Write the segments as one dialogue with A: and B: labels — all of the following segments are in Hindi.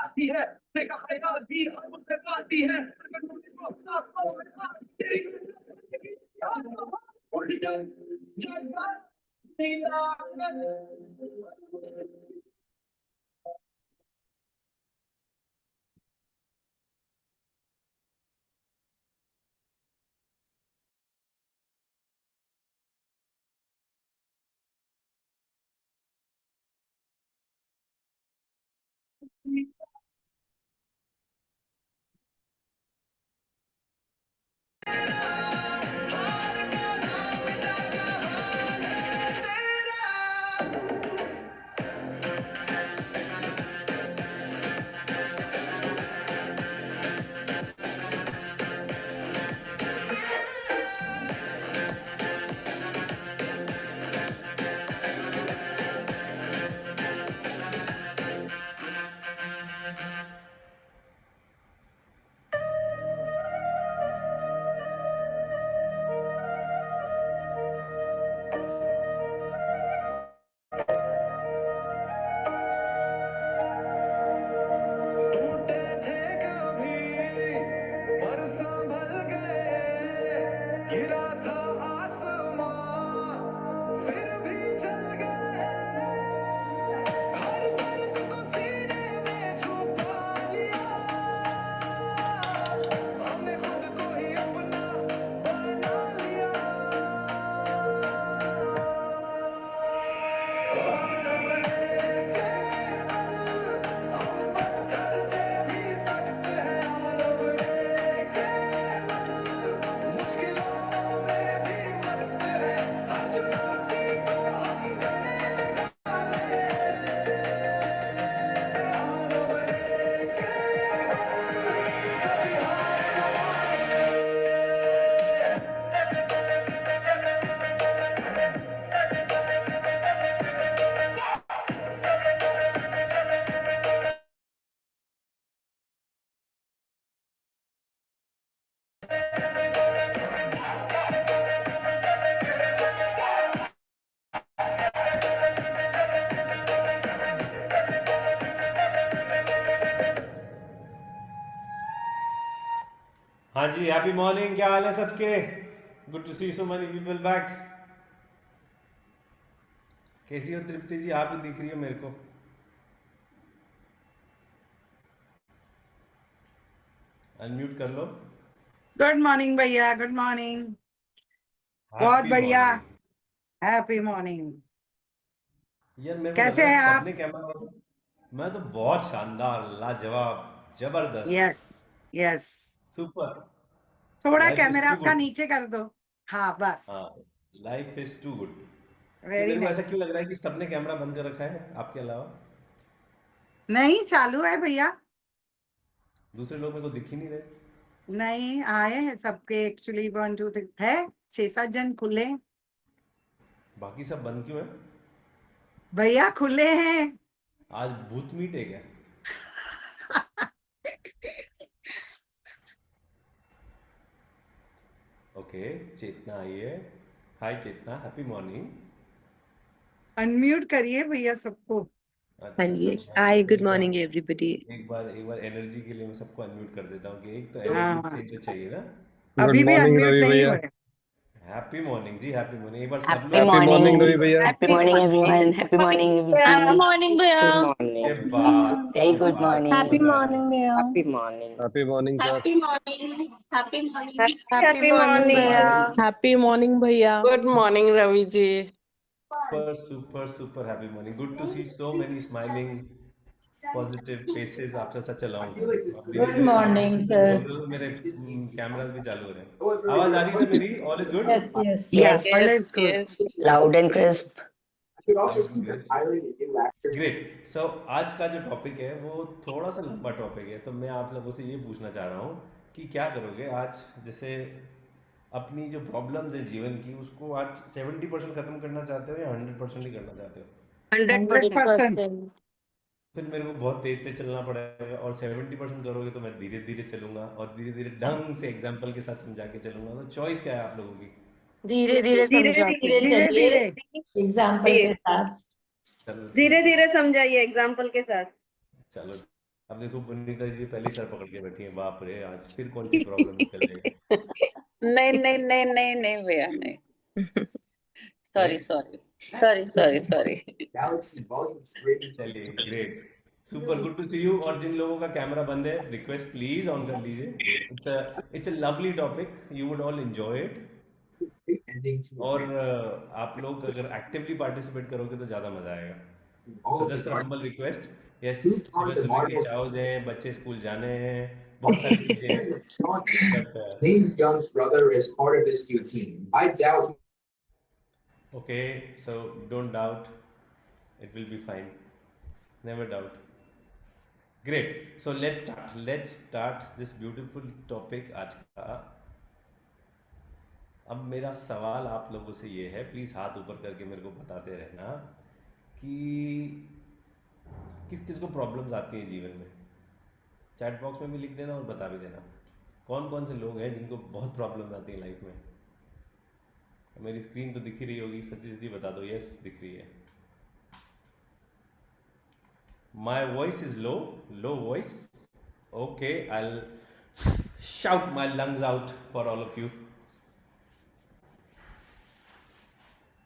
A: आती है देखा भैया भी आती है
B: हाँ जी, हैप्पी मॉर्निंग। क्या हाल है सबके? Good to see so many people back. कैसी हो तृप्ति जी? आप ही दिख रही हो मेरे को। अनम्यूट कर लो।
C: गुड मॉर्निंग भैया, गुड मॉर्निंग। बहुत
B: हैप्पी
C: बढ़िया।
B: मॉर्निंग।
C: Happy morning.
B: यार मेरे को लग
C: कैसे
B: रहा
C: हैं
B: है
C: आप?
B: सबने कैमरा। मैं तो बहुत शानदार, लाजवाब, जबरदस्त,
C: यस, यस।
B: सुपर।
C: थोड़ा
B: लाइफ इज
C: कैमरा
B: टू
C: आपका
B: गुड।
C: नीचे कर दो। हाँ, बस।
B: हाँ, लाइफ इज टू गुड। ये
C: वेरी
B: मेरे को ऐसा
C: नाइस।
B: क्यों लग रहा है कि सबने कैमरा बंद कर रखा है आपके अलावा?
C: नहीं, चालू है भैया।
B: दूसरे लोग मेरे को दिख ही नहीं रहे।
C: नहीं, आए हैं सबके। एक्चुअली 1 2 3 है। 6 7 जन खुले हैं।
B: बाकी सब बंद क्यों है?
C: भैया खुले हैं।
B: आज भूत मीट है क्या? ओके, चेतना आई है। हाय चेतना, हैप्पी मॉर्निंग।
C: अनम्यूट करिए भैया सबको।
D: हाँ
B: अच्छा
D: जी।
B: अच्छा,
D: हाय,
B: तो
D: गुड मॉर्निंग एवरीबॉडी।
B: एक बार एनर्जी के लिए मैं सबको अनम्यूट कर देता हूँ कि एक तो एनर्जी
C: हाँ,
B: एक तो चाहिए ना।
E: गुड
C: अभी भी
E: मॉर्निंग
C: अनम्यूट
E: रवि
C: नहीं
E: भैया।
C: हुए।
B: हैप्पी मॉर्निंग जी, हैप्पी मॉर्निंग। एक बार सब
D: हैप्पी
B: लोग।
E: Happy morning Ravi
D: morning.
E: भैया।
D: Happy morning everyone. Happy morning
F: Good
D: everyone.
F: morning, भैया।
B: ये बात,
D: वेरी
B: ये
D: गुड
B: बात, ये
D: मॉर्निंग।
F: Happy
B: मजा आया।
F: morning, भैया।
D: Happy morning.
E: Happy morning sir.
F: Happy morning. Happy morning.
G: Happy morning भैया।
H: हैप्पी मॉर्निंग भैया।
G: Good morning Ravi ji.
B: Super super super happy morning. Good to see so many smiling positive faces after such a long time. अब धीरे
I: गुड
B: धीरे आप
I: मॉर्निंग
B: जैसे जैसे
I: सर।
B: बोल रहे हो मेरे कैमरास भी चालू हो रहे हैं। आवाज आ रही है ना मेरी? All is good.
I: Yes yes
D: yes,
C: all
G: yes
C: is good.
G: Yes.
D: Loud and crisp.
B: Great. So आज का जो टॉपिक है वो थोड़ा सा लंबा टॉपिक है, तो मैं आप लोगों से ये पूछना चाह रहा हूँ कि क्या करोगे आज, जैसे अपनी जो प्रॉब्लम्स है जीवन की उसको आज 70% खत्म करना चाहते हो या 100% ही करना चाहते हो?
C: 100%।
G: 100%।
B: फिर मेरे को बहुत तेज तेज चलना पड़ेगा, और 70% करोगे तो मैं धीरे धीरे चलूंगा और धीरे धीरे ढंग से एग्जाम्पल के साथ समझा के चलूंगा। तो चॉइस क्या है आप लोगों की?
G: धीरे धीरे
F: धीरे
G: समझाते।
F: धीरे
C: धीरे
F: चलिए।
C: धीरे।
I: एग्जाम्पल के साथ।
B: चलो
F: धीरे
B: ठीक है।
F: धीरे समझाइए एग्जाम्पल के साथ।
B: चलो अब देखो पुनीता जी पहले सर पकड़ के बैठी है, बाप रे आज फिर कौन सी प्रॉब्लम निकल जाएगी।
F: नहीं नहीं नहीं नहीं नहीं भैया नहीं, सॉरी
B: नहीं
F: सॉरी सॉरी सॉरी सॉरी।
B: चलिए great, super good to see you. और जिन लोगों का कैमरा बंद है रिक्वेस्ट प्लीज ऑन कर लीजिए। It's a lovely topic, you would all enjoy it. और आप लोग अगर एक्टिवली पार्टिसिपेट करोगे तो ज़्यादा मज़ा आएगा। तो दैट्स हम्बल रिक्वेस्ट। यस, सुबह सुबह के चाव हैं, बच्चे स्कूल जाने हैं, बहुत सारी चीज़ें हैं, but
E: James Young's brother is part of this new team. I doubt.
B: Okay, so don't doubt, it will be fine, never doubt. Great, so let's start this beautiful topic आज का। अब मेरा सवाल आप लोगों से ये है, प्लीज़ हाथ ऊपर करके मेरे को बताते रहना कि किस किस को प्रॉब्लम्स आती हैं जीवन में। चैट बॉक्स में भी लिख देना और बता भी देना कौन कौन से लोग हैं जिनको बहुत प्रॉब्लम्स आती हैं लाइफ में। मेरी स्क्रीन तो दिख ही रही होगी, सतीश जी बता दो। यस दिख रही है। My voice is low, low voice, okay, I shout my lungs out for all of you.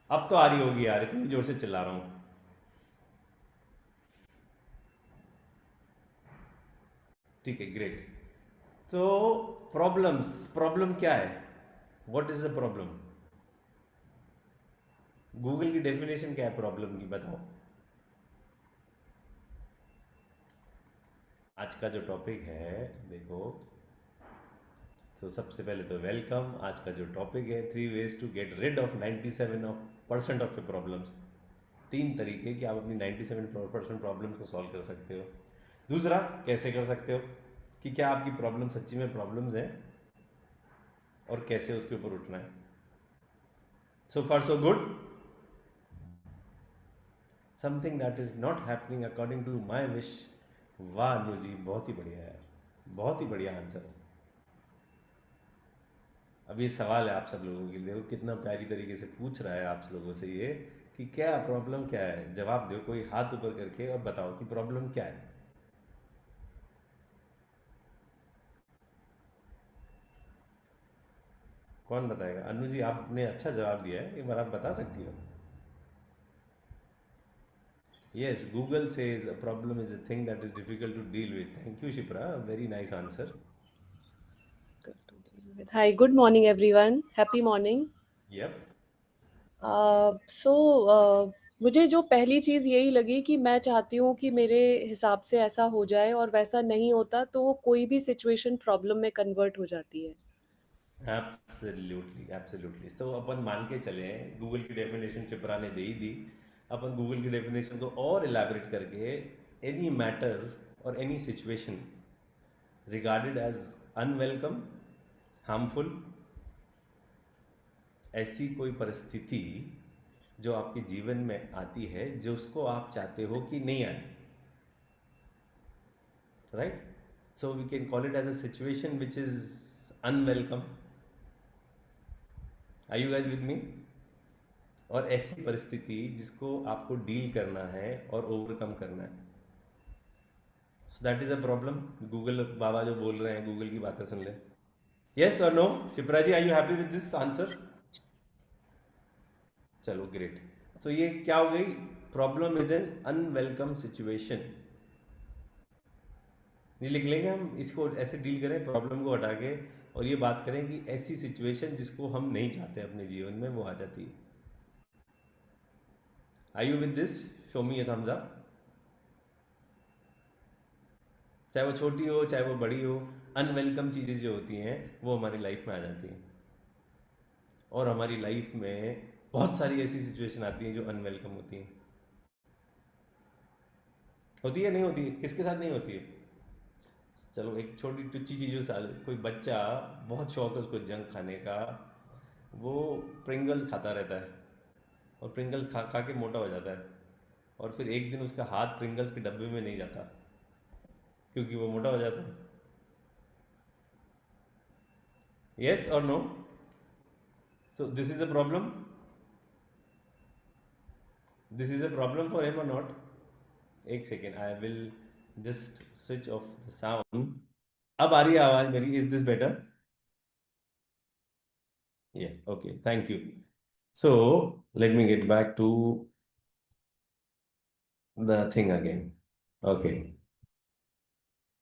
B: अब तो आ रही होगी यार, इतनी जोर से चिल्ला रहा हूं। ठीक है, ग्रेट। तो प्रॉब्लम क्या है? What is the problem? Google की डेफिनेशन क्या है प्रॉब्लम की, बताओ। आज का जो टॉपिक है देखो, तो सबसे पहले तो वेलकम। आज का जो टॉपिक है 3 ways to get rid of 97% of your problems. 3 तरीके कि आप अपनी 97% प्रॉब्लम्स को सॉल्व कर सकते हो। दूसरा, कैसे कर सकते हो कि क्या आपकी प्रॉब्लम सच्ची में प्रॉब्लम्स हैं और कैसे उसके ऊपर उठना है। So far so good. Something that is not happening according to my wish. वाह अनु जी, बहुत ही बढ़िया है, बहुत ही बढ़िया आंसर है। अब ये सवाल है आप सब लोगों के लिए, देखो कितना प्यारी तरीके से पूछ रहा है आप लोगों से ये कि क्या प्रॉब्लम क्या है। जवाब दो, कोई हाथ ऊपर करके और बताओ कि प्रॉब्लम क्या है। कौन बताएगा? अनु जी आपने अच्छा जवाब दिया है, एक बार आप बता सकती हो। Yes, Google says a problem is a thing that is difficult to deal with. Thank you Shipra, very nice answer.
H: Hi, good morning, everyone. Happy morning.
B: Yup.
H: So, मुझे जो पहली चीज़ यही लगी कि मैं चाहती हूँ कि मेरे हिसाब से ऐसा हो जाए, और वैसा नहीं होता तो वो कोई भी सिचुएशन प्रॉब्लम में कन्वर्ट हो जाती है।
B: Absolutely absolutely. तो अपन मान के चले गूगल की डेफिनेशन चिपरा ने दे ही दी। अपन गूगल की डेफिनेशन को और इलैबोरेट करके, एनी मैटर और any situation regarded as unwelcome, harmful, ऐसी कोई परिस्थिति जो आपके जीवन में आती है जो उसको आप चाहते हो कि नहीं आए, right? So we can call it as a situation which is unwelcome. Are you guys with me? और ऐसी परिस्थिति जिसको आपको डील करना है और ओवरकम करना है, so that is a problem. Google बाबा जो बोल रहे हैं, गूगल की बातें सुन ले। यस और no? Shipra ji, are you happy with this answer? चलो ग्रेट। सो ये क्या हो गई? Problem is an unwelcome situation. ये लिख लेंगे हम, इसको ऐसे डील करें, प्रॉब्लम को हटा के, और ये बात करें कि ऐसी सिचुएशन जिसको हम नहीं चाहते अपने जीवन में वो आ जाती है। Are you with this? Show me a thumbs up. चाहे वो छोटी हो चाहे वो बड़ी हो, अनवेलकम चीज़ें जो होती हैं वो हमारी लाइफ में आ जाती हैं। और हमारी लाइफ में बहुत सारी ऐसी सिचुएशन आती हैं जो अनवेलकम होती हैं। होती है नहीं होती है? किसके साथ नहीं होती है? चलो एक छोटी टुच्ची चीज़ों से, कोई बच्चा बहुत शौक है उसको जंक खाने का, वो प्रिंगल्स खाता रहता है और प्रिंगल्स खा खा के मोटा हो जाता है, और फिर एक दिन उसका हाथ प्रिंगल्स के डब्बे में नहीं जाता क्योंकि वो मोटा हो जाता है। यस और no? So this is a problem, this is a problem for him और नॉट? एक second, I will just switch off the sound. अब आ रही है आवाज मेरी? Is this better? Yes, okay, thank you. So let me get back to the thing again. Okay,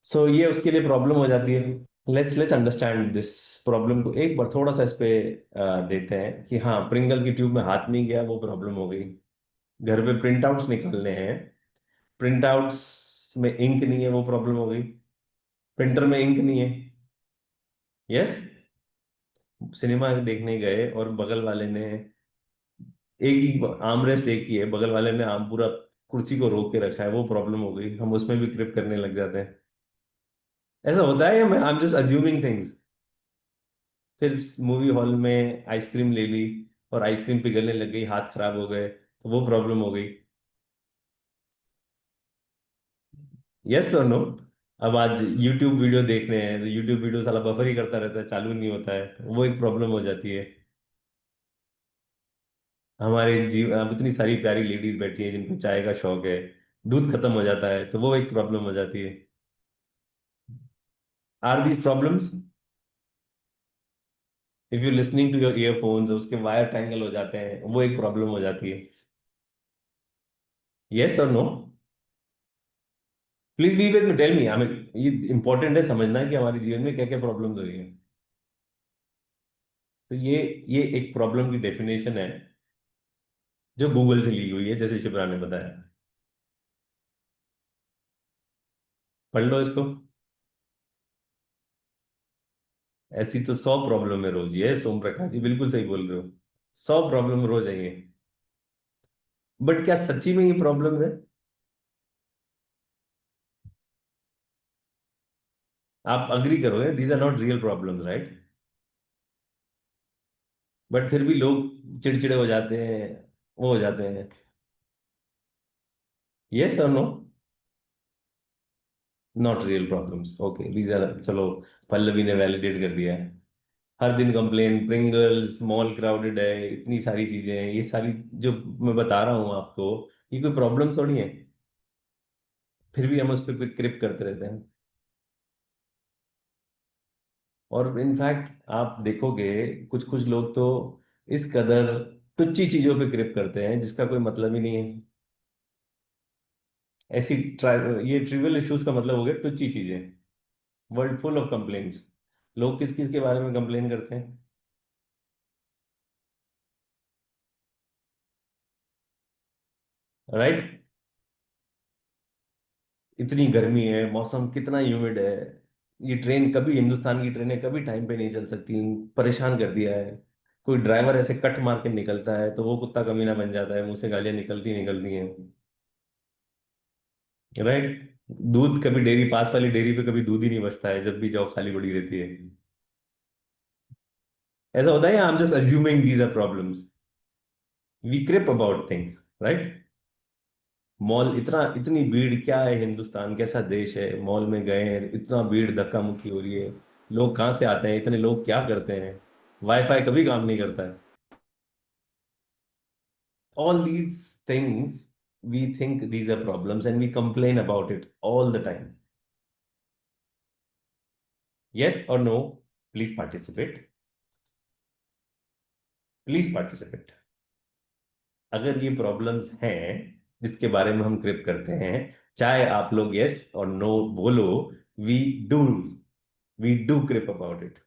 B: so ये उसके लिए प्रॉब्लम हो जाती है। लेट्स अंडरस्टैंड दिस प्रॉब्लम को एक बार थोड़ा सा इस पे देते हैं कि हाँ, प्रिंगल की ट्यूब में हाथ नहीं गया, वो प्रॉब्लम हो गई। घर पे प्रिंट आउट्स निकालने हैं, प्रिंट आउट्स में इंक नहीं है, वो प्रॉब्लम हो गई। प्रिंटर में इंक नहीं है, यस। सिनेमा देखने गए और बगल वाले ने एक ही आर्म रेस्ट, एक ही है, बगल वाले ने आम पूरा कुर्सी को रोक के रखा है, वो प्रॉब्लम हो गई। हम उसमें भी क्रिप करने लग जाते हैं। ऐसा होता है या मैं आई एम जस्ट अज्यूमिंग थिंग्स? फिर मूवी हॉल में आइसक्रीम ले ली और आइसक्रीम पिघलने लग गई, हाथ खराब हो गए, तो वो प्रॉब्लम हो गई। यस और नो? अब आज YouTube वीडियो देख रहे हैं तो YouTube वीडियो साला बफर ही करता रहता है, चालू नहीं होता है, वो एक प्रॉब्लम हो जाती है। हमारे जीव अब इतनी सारी प्यारी लेडीज बैठी हैं जिनको चाय का शौक है, दूध खत्म हो जाता है तो वो एक प्रॉब्लम हो जाती है। Are these problems? If you listening to your earphones, उसके वायर टैंगल हो जाते हैं, वो एक प्रॉब्लम हो जाती है। यस और no? Please be with me, tell me. I mean, ये इंपॉर्टेंट है समझना कि हमारे जीवन में क्या क्या प्रॉब्लम्स हो रही है। तो ये एक प्रॉब्लम की डेफिनेशन है जो गूगल से ली हुई है, जैसे शिप्रा ने बताया। पढ़ लो इसको। ऐसी तो 100 प्रॉब्लम है रोज। ये सोम प्रकाश जी बिल्कुल सही बोल रहे हो, 100 प्रॉब्लम रोज है ये। बट क्या सच्ची में ये प्रॉब्लम है? आप अग्री करोगे these are not real problems, right? But फिर भी लोग चिड़चिड़े हो जाते हैं, वो हो जाते हैं। यस और no? Not real problems, okay, these are, चलो, पल्लवी ने वैलिडेट कर दिया है। हर दिन कंप्लेन, प्रिंगल्स, मॉल क्राउडेड है, इतनी सारी चीजें हैं, ये सारी जो मैं बता रहा हूँ आपको, ये कोई प्रॉब्लम थोड़ी है। फिर भी हम उस पर क्रिप करते रहते हैं। और इनफैक्ट आप देखोगे कुछ कुछ लोग तो इस कदर टुच्ची चीजों पे क्रिप करते हैं जिसका कोई मतलब ही नहीं है। ऐसी ये ट्रिवियल इश्यूज का मतलब हो गया टुच्ची चीजें। World full of complaints. लोग किस किस के बारे में कंप्लेन करते हैं? राइट? इतनी गर्मी है, मौसम कितना ह्यूमिड है, ये ट्रेन कभी, हिंदुस्तान की ट्रेनें कभी टाइम पे नहीं चल सकती, परेशान कर दिया है। कोई ड्राइवर ऐसे कट मार के निकलता है तो वो कुत्ता कमीना बन जाता है, मुंह से गालियां निकलती निकलती हैं। राइट? दूध कभी डेयरी, पास वाली डेयरी पे कभी दूध ही नहीं बचता है, जब भी जाओ खाली पड़ी रहती है। ऐसा होता है, I am just assuming these are problems. We crib about things, right? Mall, इतना, इतनी भीड़, क्या है हिंदुस्तान, कैसा देश है, मॉल में गए हैं, इतना भीड़, धक्का मुक्की हो रही है, लोग कहाँ से आते हैं, इतने लोग क्या करते हैं, वाईफाई कभी काम नहीं करता है। All these things, we think these are problems and we complain about it all the time. Yes और no? Please participate, please participate. अगर ये प्रॉब्लम्स हैं जिसके बारे में हम क्रिप करते हैं, चाहे आप लोग यस और नो बोलो, we do, we do crib about it.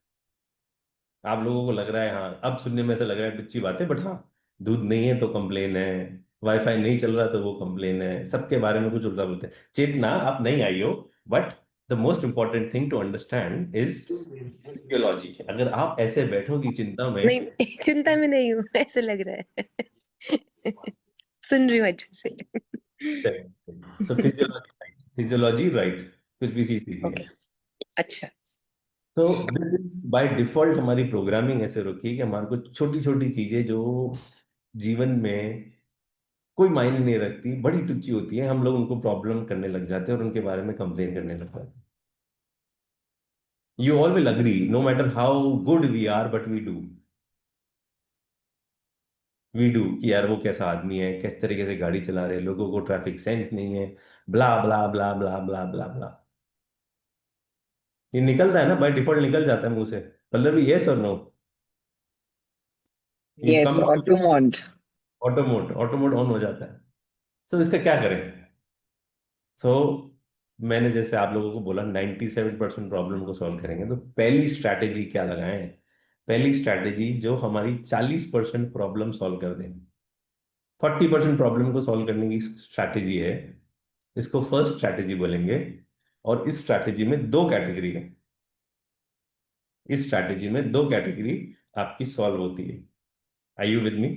B: आप लोगों को लग रहा है, हाँ, अब सुनने में ऐसा लग रहा है टुच्ची बातें, बट हाँ, दूध नहीं है तो कंप्लेन है, वाईफाई नहीं चल रहा तो वो कंप्लेन है, सबके बारे में कुछ उल्टा बोलते हैं। चेतना, आप नहीं आई हो, but the most important thing to understand is physiology. अगर आप ऐसे बैठोगी चिंता में,
D: नहीं, चिंता में नहीं हूँ, ऐसे लग रहा है। सुन रही हूँ अच्छे से।
B: सो फिजियोलॉजी, राइट, फिजियोलॉजी, राइट, कुछ भी चीज सीखी है।
D: ओके, अच्छा।
B: तो दिस इज बाय डिफॉल्ट, हमारी प्रोग्रामिंग ऐसे रखी है कि हमारे को छोटी छोटी चीजें जो जीवन में कोई मायने नहीं रखती, बड़ी टुच्ची होती है, हम लोग उनको प्रॉब्लम करने लग जाते हैं और उनके बारे में कंप्लेन करने लग जाते हैं। You all will agree, no matter how good we are, but we do, we do कि यार वो कैसा आदमी है, किस तरीके से गाड़ी चला रहे हैं, लोगों को ट्रैफिक सेंस नहीं है, ब्ला ब्ला ब्ला ब्ला ब्ला ब्ला ब्ला। ये निकलता है ना, बाय डिफॉल्ट निकल जाता है मुंह से। पल्लवी, यस और no? You
F: Yes,
B: come
F: auto mode.
B: Auto mode on हो जाता है। सो इसका क्या करें? सो मैंने जैसे आप लोगों को बोला 97% प्रॉब्लम को सॉल्व करेंगे, तो पहली स्ट्रैटेजी क्या लगाएं? पहली स्ट्रैटेजी जो हमारी 40% प्रॉब्लम सॉल्व कर दे, 40% प्रॉब्लम को सॉल्व करने की स्ट्रैटेजी है, इसको फर्स्ट स्ट्रैटेजी बोलेंगे। और इस स्ट्रैटेजी में दो कैटेगरी है, इस स्ट्रैटेजी में दो कैटेगरी आपकी सॉल्व होती है। Are you with me?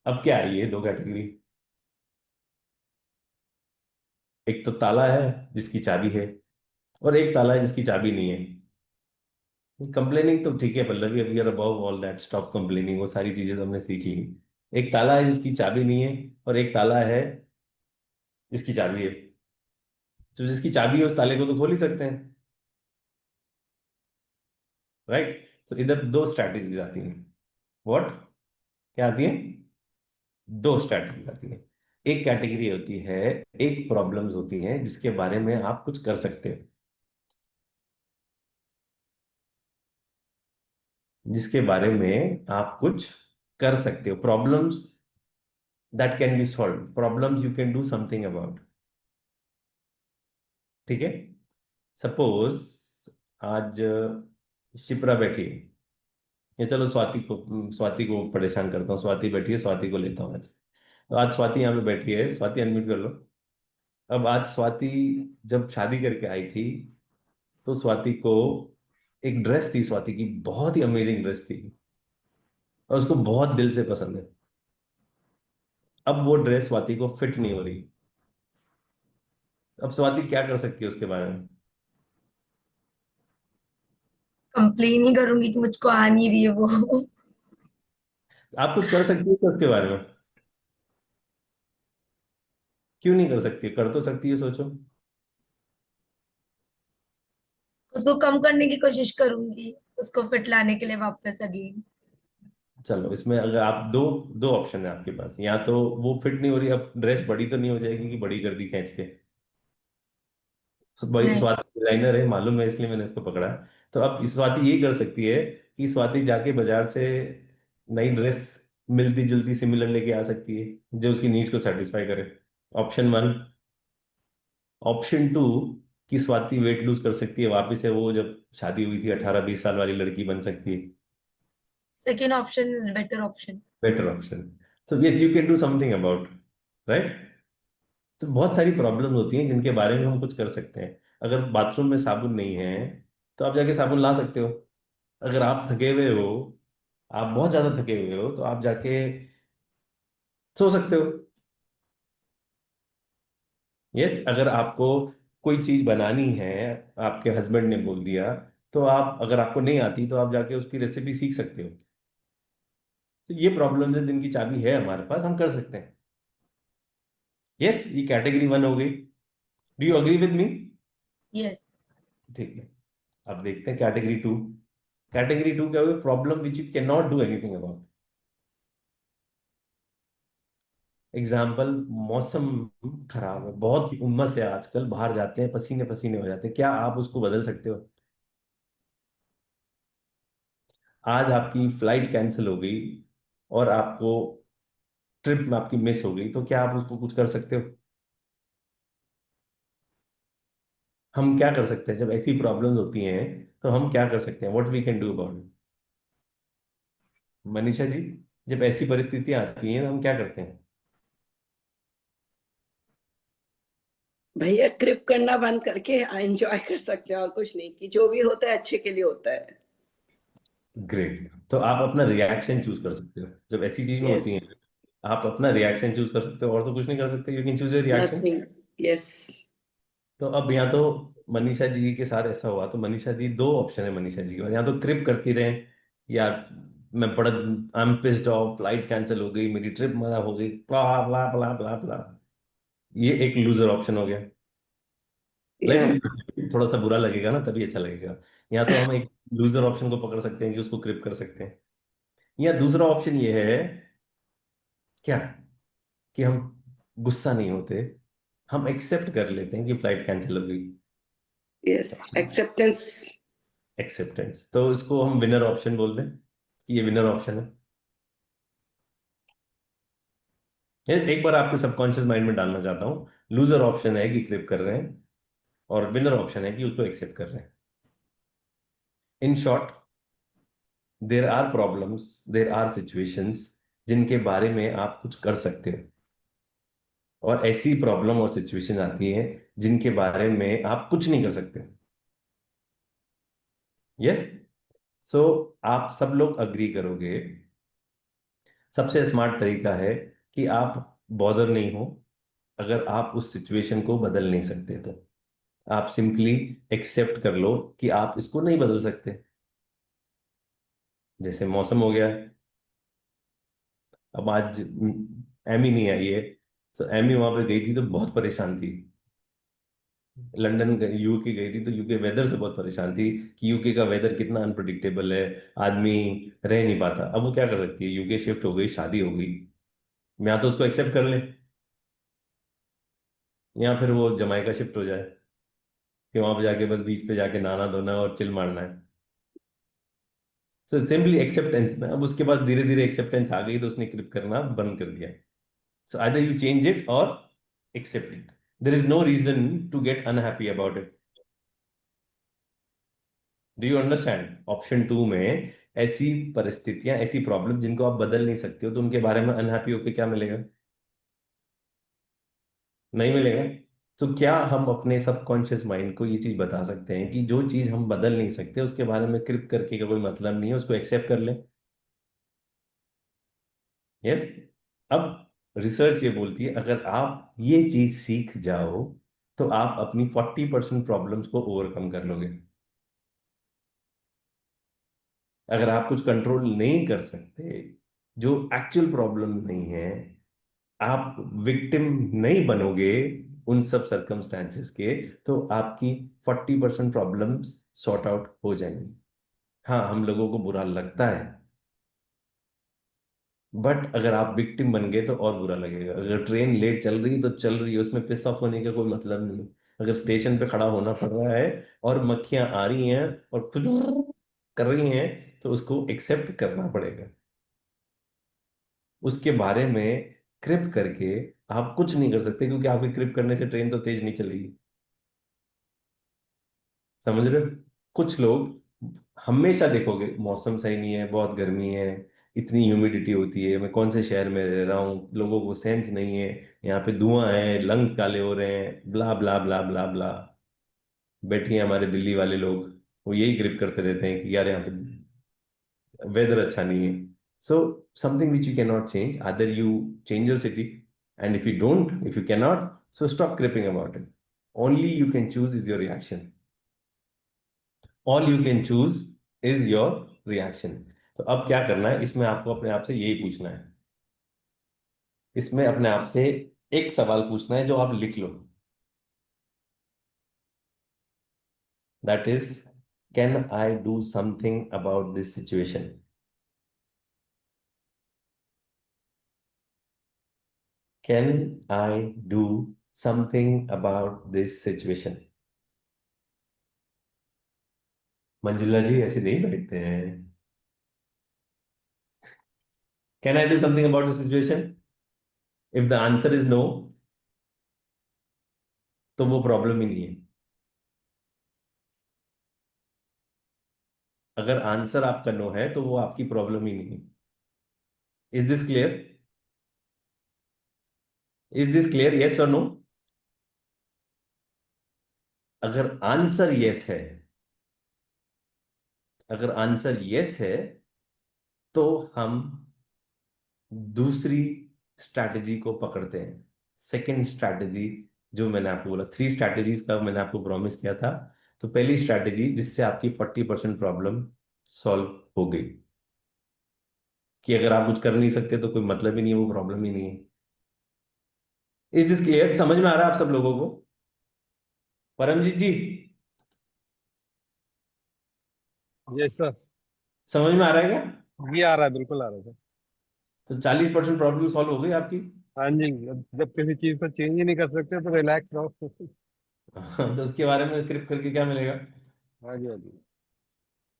B: अब क्या है ये दो कैटेगरी? एक तो ताला है जिसकी चाबी है, और एक ताला है जिसकी चाबी नहीं है। कंप्लेनिंग तो ठीक है Pallavi, we are above all that, stop complaining, वो सारी चीजें तो हमने सीख ली। एक ताला है जिसकी चाबी नहीं है, और एक ताला है जिसकी चाबी है। तो जिसकी चाबी है उस ताले को तो खोल ही सकते हैं, राइट? तो इधर दो स्ट्रैटेजीज आती हैं। व्हाट? क्या आती है? दो स्ट्रैटेजीज आती हैं। एक कैटेगरी होती है, एक प्रॉब्लम्स होती हैं जिसके बारे में आप कुछ कर सकते हो, जिसके बारे में आप कुछ कर सकते हो, problems that can be solve, problems you can do something about. ठीक है? सपोज आज शिप्रा बैठी है, या चलो स्वाति को परेशान करता हूँ, स्वाति बैठी है, स्वाति को लेता हूँ आज। तो आज स्वाति यहाँ पे बैठी है, स्वाति अनम्यूट कर लो। अब आज स्वाति जब शादी करके आई थी, तो स्वाति को एक ड्रेस थी, स्वाति की बहुत ही अमेजिंग ड्रेस थी, और उसको बहुत दिल से पसंद है। अब वो ड्रेस स्वाति को फिट नहीं हो रही। अब स्वाति क्या कर सकती है उसके बारे में?
I: कंप्लेन ही करूंगी कि मुझको आ नहीं रही है वो।
B: आप कुछ कर सकती है क्या उसके बारे में? क्यों नहीं कर सकती? कर तो सकती है, सोचो।
I: उसको कम करने की कोशिश करूंगी, उसको फिट लाने के लिए वापस अगेन।
B: चलो, इसमें अगर आप दो दो ऑप्शन है आपके पास, या तो वो फिट नहीं हो रही, अब ड्रेस बड़ी तो नहीं हो जाएगी कि बड़ी कर दी खींच के? बड़ी
I: नहीं,
B: स्वाति डिजाइनर है मालूम है, इसलिए मैंने इसको पकड़ा। तो अब स्वाति ये कर सकती है कि स्वाति जाके बाजार से नई ड्रेस मिलती जुलती सिमिलर लेके आ सकती है, जो उसकी नीड्स को सेटिस्फाई करे। Option one. ऑप्शन टू, कि स्वाति वेट लूज कर सकती है, वापस से वो जब शादी हुई थी 18-20 साल वाली लड़की बन सकती है।
I: Second option is better option.
B: Better option. तो yes, you can do something about, right? तो बहुत सारी प्रॉब्लम होती हैं जिनके बारे में हम कुछ कर सकते हैं। अगर बाथरूम में साबुन नहीं है, तो आप जाके साबुन ला सकते हो। अगर आप थके हुए हो, आप बहुत ज्यादा थके हुए हो, तो आप जाके सो सकते हो। यस, अगर आपको कोई चीज बनानी है, आपके हस्बैंड ने बोल दिया, तो आप, अगर आपको नहीं आती, तो आप जाके उसकी रेसिपी सीख सकते हो। तो ये प्रॉब्लम है जिनकी चाबी है हमारे पास, हम कर सकते हैं। यस, ये कैटेगरी वन हो गई। Do you agree with me?
I: Yes.
B: ठीक है। अब देखते हैं कैटेगरी टू। कैटेगरी टू क्या हुआ? Problem which you can not do anything about. Example, मौसम खराब है, बहुत ही उमस है, आजकल बाहर जाते हैं पसीने पसीने हो जाते हैं, क्या आप उसको बदल सकते हो? आज आपकी फ्लाइट कैंसिल हो गई और आपको ट्रिप में आपकी मिस हो गई, तो क्या आप उसको कुछ कर सकते हो? हम क्या कर सकते हैं जब ऐसी प्रॉब्लम्स होती हैं? तो हम क्या कर सकते हैं? What we can do about? Manisha ji, जब ऐसी परिस्थितियां आती हैं तो हम क्या करते हैं?
G: भैया ट्रिप करना बंद करके एंजॉय कर सकते हैं, और कुछ नहीं, कि जो भी होता है अच्छे के लिए होता है।
B: ग्रेट। तो आप अपना रिएक्शन चूज कर सकते हो जब ऐसी चीज में होती
G: यस।
B: हैं। आप अपना रिएक्शन चूज कर सकते हो, और तो कुछ नहीं कर सकते। You can choose your reaction.
G: Nothing. Yes.
B: तो अब यहाँ तो मनीषा जी के साथ ऐसा हुआ, तो मनीषा जी, दो ऑप्शन है मनीषा जी के पास, या तो ट्रिप करती रहे, या मैं बड़ा I am pissed off, flight cancel हो गई, मेरी ट्रिप मना हो गई, ब्ला ब्ला ब्ला ब्ला ब्ला। ये एक लूजर ऑप्शन हो गया।
G: या
B: राइट? थोड़ा सा बुरा लगेगा ना, तभी अच्छा लगेगा। या तो हम एक लूजर ऑप्शन को पकड़ सकते हैं कि उसको क्रिप कर सकते हैं। या दूसरा ऑप्शन ये है क्या कि हम गुस्सा नहीं होते, हम एक्सेप्ट कर लेते हैं कि फ्लाइट कैंसिल हो गई।
G: Yes, acceptance.
B: एक्सेप्टेंस, तो इसको हम विनर ऑप्शन बोल दें कि ये विनर ऑप्शन है। ये एक बार आपके सबकॉन्शियस माइंड में डालना चाहता हूँ, लूजर ऑप्शन है कि क्रिप कर रहे हैं, और विनर ऑप्शन है कि उसको एक्सेप्ट कर रहे हैं। In short, there are problems, there are situations जिनके बारे में आप कुछ कर सकते हो, और ऐसी प्रॉब्लम और सिचुएशन आती हैं जिनके बारे में आप कुछ नहीं कर सकते। यस। सो आप सब लोग अग्री करोगे, सबसे स्मार्ट तरीका है कि आप बॉदर नहीं हो। अगर आप उस सिचुएशन को बदल नहीं सकते तो आप सिंपली एक्सेप्ट कर लो कि आप इसको नहीं बदल सकते। जैसे मौसम हो गया, अब आज एमी नहीं आई है, तो एमी वहां पे गई थी तो बहुत परेशान थी। लंदन यूके गई थी तो यूके वेदर से बहुत परेशान थी कि यूके का वेदर कितना अनप्रडिक्टेबल है, आदमी रह नहीं पाता। अब वो क्या कर सकती है, यूके शिफ्ट हो गई, शादी हो गई, या तो उसको एक्सेप्ट कर ले, या फिर वो जमाइका शिफ्ट हो जाए कि वहां पे जाके बस बीच पे जाके नहाना धोना और चिल मारना है। सो सिंपली एक्सेप्टेंस में, अब उसके बाद धीरे धीरे एक्सेप्टेंस आ गई तो उसने क्रिप करना बंद कर दिया। So either you change it और accept it, there is no reason to get unhappy about it. Do you understand? Option two में ऐसी परिस्थितियां, ऐसी प्रॉब्लम जिनको आप बदल नहीं सकते हो, तो उनके बारे में अनहैप्पी होकर क्या मिलेगा? नहीं मिलेगा। तो क्या हम अपने सबकॉन्शियस माइंड को ये चीज बता सकते हैं कि जो चीज हम बदल नहीं सकते उसके बारे में क्रिप करके का कोई मतलब नहीं है, उसको एक्सेप्ट कर ले? यस। अब रिसर्च ये बोलती है अगर आप ये चीज सीख जाओ तो आप अपनी 40% प्रॉब्लम्स को ओवरकम कर लोगे। अगर आप कुछ कंट्रोल नहीं कर सकते, जो एक्चुअल प्रॉब्लम नहीं है, आप विक्टिम नहीं बनोगे उन सब सर्कमस्टेंसेस के, तो आपकी 40% प्रॉब्लम्स सॉर्ट आउट हो जाएंगी। हाँ, हम लोगों को बुरा लगता है, बट अगर आप विक्टिम बन गए तो और बुरा लगेगा। अगर ट्रेन लेट चल रही है तो चल रही है, उसमें पिस ऑफ होने का कोई मतलब नहीं है। अगर स्टेशन पे खड़ा होना पड़ रहा है और मक्खियां आ रही हैं और खुद कर रही हैं, तो उसको एक्सेप्ट करना पड़ेगा। उसके बारे में क्रिप करके आप कुछ नहीं कर सकते, क्योंकि आपके क्रिप करने से ट्रेन तो तेज नहीं चलेगी। समझ रहे हो? कुछ लोग हमेशा देखोगे मौसम सही नहीं है, बहुत गर्मी है, इतनी ह्यूमिडिटी होती है, मैं कौन से शहर में रह रहा हूँ, लोगों को सेंस नहीं है, यहाँ पे धुआं है, लंग काले हो रहे हैं, ब्ला ब्ला ब्ला ब्ला ब्ला। बैठिए हमारे दिल्ली वाले लोग, वो यही ग्रिप करते रहते हैं कि यार यहाँ पे वेदर अच्छा नहीं है। So something which you can not change, other you change your city, and if you don't, if you can not, so stop creeping about it. Only you can choose is your reaction. All you can choose is your reaction. तो अब क्या करना है, इसमें आपको अपने आप से यही पूछना है, इसमें अपने आप से एक सवाल पूछना है जो आप लिख लो। That is, can I do something about this situation? Can I do something about this situation? Manjula ji ऐसे नहीं बैठते हैं। Can I do something about this situation? If the answer is no, तो वो प्रॉब्लम ही नहीं है। अगर आंसर आपका नो है तो वो आपकी प्रॉब्लम ही नहीं है। Is this clear? Is this clear, yes और नो? अगर आंसर यस है, अगर आंसर यस है, तो हम दूसरी स्ट्रैटेजी को पकड़ते हैं। सेकंड स्ट्रैटेजी, जो मैंने आपको बोला, 3 स्ट्रैटेजीज का मैंने आपको प्रॉमिस किया था। तो पहली स्ट्रैटेजी जिससे आपकी 40% प्रॉब्लम सॉल्व हो गई, कि अगर आप कुछ कर नहीं सकते तो कोई मतलब ही नहीं है, वो प्रॉब्लम ही नहीं है। Is this clear? समझ में आ रहा है आप सब लोगों को? परमजीत जी,
J: यस सर।
B: समझ में आ रहा है क्या?
J: ये आ रहा है, बिल्कुल आ रहा है।
B: तो 40% प्रॉब्लम सॉल्व हो गई आपकी।
J: हाँ जी, जब किसी चीज को चेंज ही नहीं कर सकते तो रिलैक्स रहो।
B: तो उसके बारे में क्रिप करके क्या मिलेगा?
J: हाँ जी, हाँ जी।